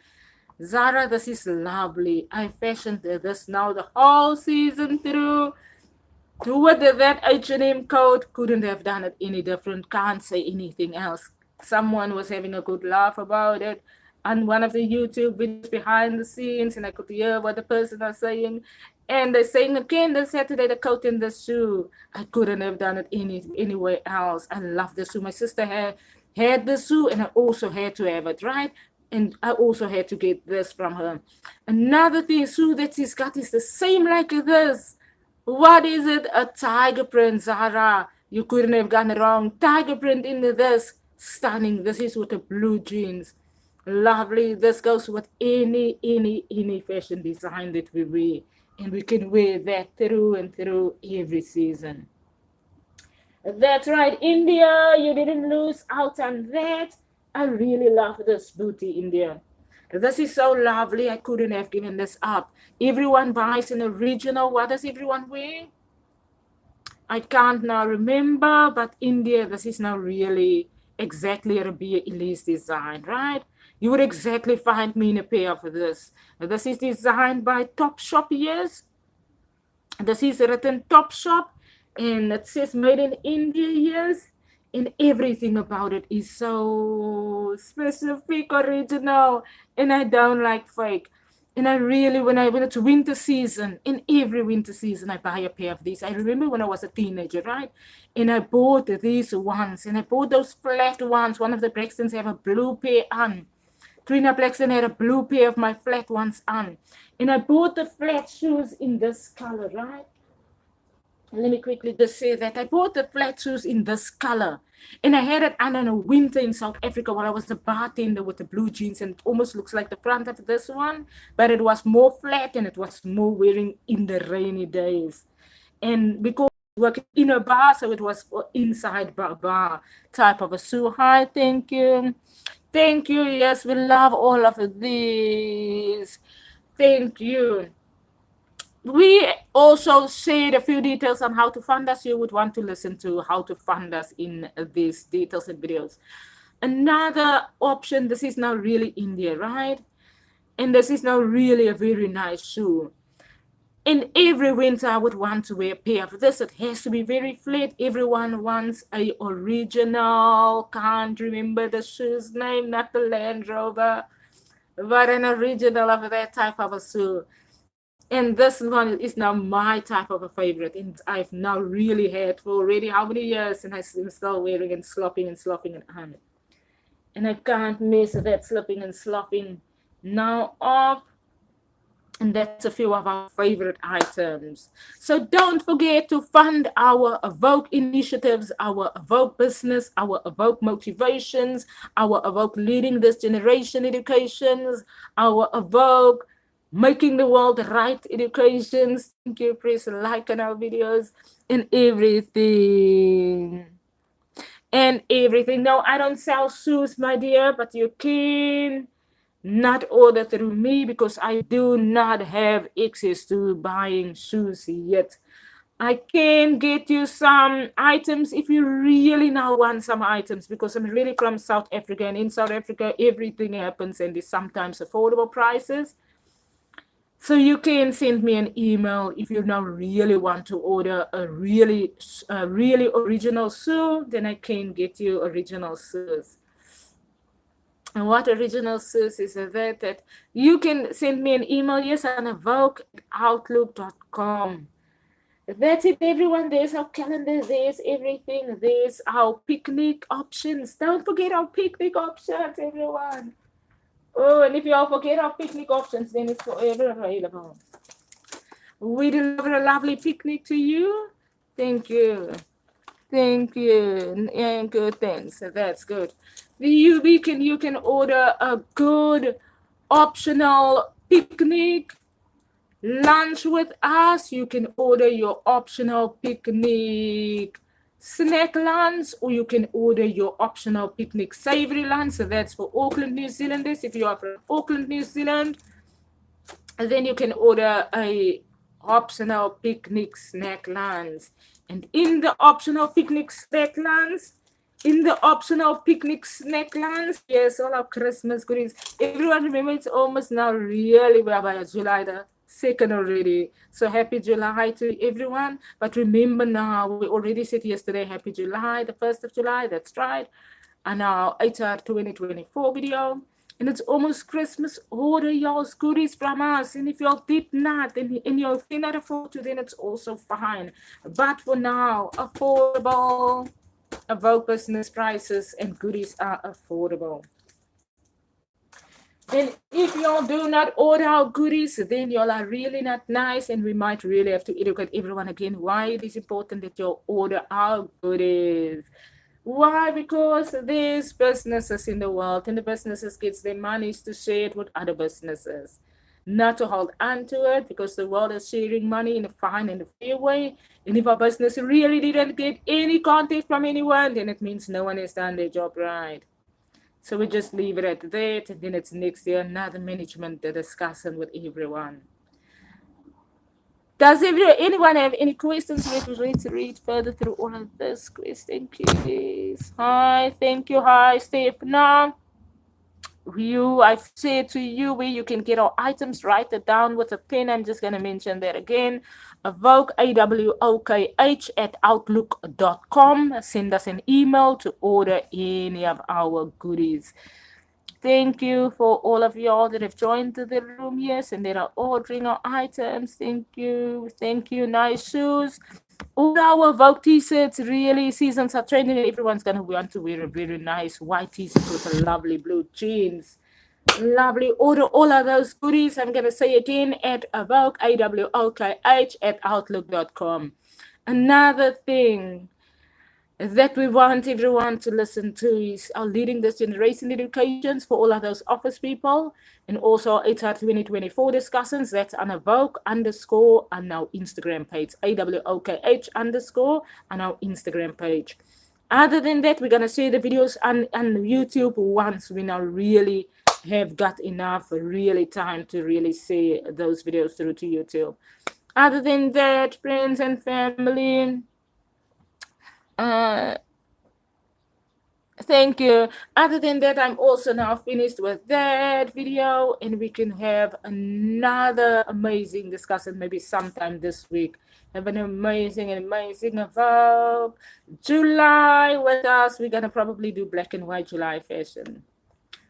Zara, this is lovely. I fashioned this now the whole season through. Do it that H&M coat. Couldn't have done it any different. Can't say anything else. Someone was having a good laugh about it on one of the YouTube videos behind the scenes, and I could hear what the person was saying. And they're saying again, the Saturday, the coat and the shoe. I couldn't have done it anywhere else. I love the shoe. My sister had the shoe, and I also had to have it, right? And I also had to get this from her. Another thing, shoe that she's got is the same like this. What is it? A tiger print, Zara. You couldn't have gone wrong. Tiger print into this. Stunning. This is with the blue jeans. Lovely. This goes with any fashion design that we wear. And we can wear that through and through every season. That's right, India. You didn't lose out on that. I really love this booty, India. This is so lovely. I couldn't have given this up. Everyone buys an original. What does everyone wear? I can't now remember, but India, this is now really exactly a Ribea Elise design, right? You would exactly find me in a pair of this. This is designed by Topshop, yes. This is written Topshop, and it says made in India, yes. And everything about it is so specific, original, and I don't like fake. And I really, when it's winter season, in every winter season, I buy a pair of these. I remember when I was a teenager, right? And I bought these ones, and I bought those flat ones. One of the Braxtons have a blue pair on. Trina Braxton had a blue pair of my flat ones on. And I bought the flat shoes in this color, right? Let me quickly just say that I bought the flat shoes in this color, and I had it on in a winter in South Africa while I was a bartender with the blue jeans, and it almost looks like the front of this one, but it was more flat and it was more wearing in the rainy days. And because I work in a bar, so it was inside bar type of a shoe. Hi, thank you. Thank you. Yes, we love all of these. Thank you. We also shared a few details on how to fund us. You would want to listen to how to fund us in these details and videos. Another option, this is now really India, right? And this is now really a very nice shoe. In every winter, I would want to wear a pair of this. It has to be very flat. Everyone wants a original, can't remember the shoe's name, not the Land Rover, but an original of that type of a shoe. And this one is now my type of a favorite, and I've now really had for already how many years, and I'm still wearing and slopping it on. And I can't miss that slipping and slopping now off. And that's a few of our favorite items. So don't forget to fund our AWOKH initiatives, our AWOKH business, our AWOKH motivations, our AWOKH leading this generation educations, our AWOKH making the world right educations. Thank you. Please like on our videos and everything. And everything. No, I don't sell shoes, my dear, but you can not order through me because I do not have access to buying shoes yet. I can get you some items if you really now want some items, because I'm really from South Africa, and in South Africa everything happens and is sometimes affordable prices. So you can send me an email if you now really want to order a really original shoe, then I can get you original shoes. And what original shoes is that you can send me an email, yes, on awokh@outlook.com. That's it, everyone. There's our calendar, there's everything, there's our picnic options. Don't forget our picnic options, everyone. Oh, and if you all forget our picnic options, then it's forever available. We deliver a lovely picnic to you. Thank you. Thank you. And good, thanks. That's good. You can order a good optional picnic lunch with us. You can order your optional picnic snack lunch, or you can order your optional picnic savory lunch. So that's for Auckland, New Zealanders. If you are from Auckland, New Zealand, then you can order a optional picnic snack lunch. And in the optional picnic snack lunch, yes, all our Christmas goodies. Everyone, remember, it's almost now really by July the 2nd already. So happy July to everyone. But remember now, we already said yesterday, happy July, the 1st of July, that's right. And our HR 2024 video. And it's almost Christmas. Order y'all's goodies from us. And if y'all did not, and you cannot afford to, then it's also fine. But for now, affordable. AWOKH business prices and goodies are affordable. And if y'all do not order our goodies, then y'all are really not nice, and we might really have to educate everyone again why it is important that y'all order our goodies. Why? Because there's businesses in the world, and the businesses gets their monies to share it with other businesses, not to hold on to it, because the world is sharing money in a fine and a fair way. And if our business really didn't get any contact from anyone, then it means no one has done their job right. So we just leave it at that, and then it's next year another management discussion with everyone. Does anyone have any questions? We're ready to read further through all of this. Thank you. Hi, thank you. Hi, Stefano. I've said to you where you can get our items. Write it down with a pen. I'm just going to mention that again. AWOKH, AWOKH at outlook.com. Send us an email to order any of our goodies. Thank you for all of y'all that have joined the room, yes, and that are ordering our items. Thank you. Thank you. Nice shoes. All our AWOKH t-shirts, really, seasons are trending, and everyone's going to want to wear a very nice white t-shirt with a lovely blue jeans. Lovely. Order all of those goodies. I'm going to say again at AWOKH, AWOKH at outlook.com. Another thing that we want everyone to listen to is our Leading This Generation educations for all of those office people, and also HR 2024 discussions. That's on AWOKH underscore on our Instagram page, AWOKH underscore on our Instagram page. Other than that, we're going to share the videos on YouTube once we now really have got enough really time to really see those videos through to YouTube. Other than that, friends and family, thank you. Other than that, I'm also now finished with that video, and we can have another amazing discussion maybe sometime this week. Have an amazing AWOKH July with us. We're gonna probably do black and white July fashion.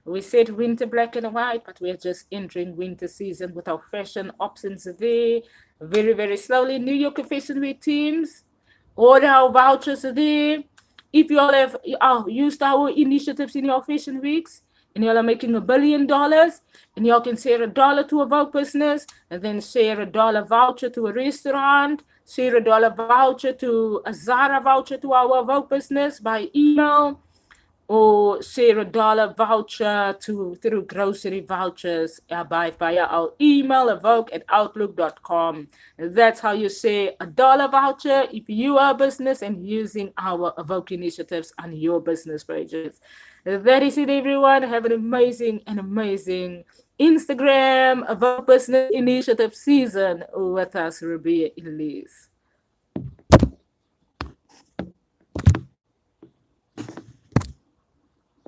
We said winter black and white, but we're just entering winter season with our fashion options there. Very, very slowly. New York Fashion Week teams, order our vouchers there. If you all have used our initiatives in your fashion weeks, and y'all are making $1 billion, and y'all can share $1 to a AWOKH business, and then share $1 voucher to a restaurant, share $1 voucher to a Zara voucher to our AWOKH business by email, or share $1 voucher through grocery vouchers by via our email, AWOKH at outlook.com. That's how you say $1 voucher if you are a business and using our AWOKH initiatives on your business pages. That is it, everyone. Have an amazing Instagram AWOKH business initiative season with us, Ribea, Elise.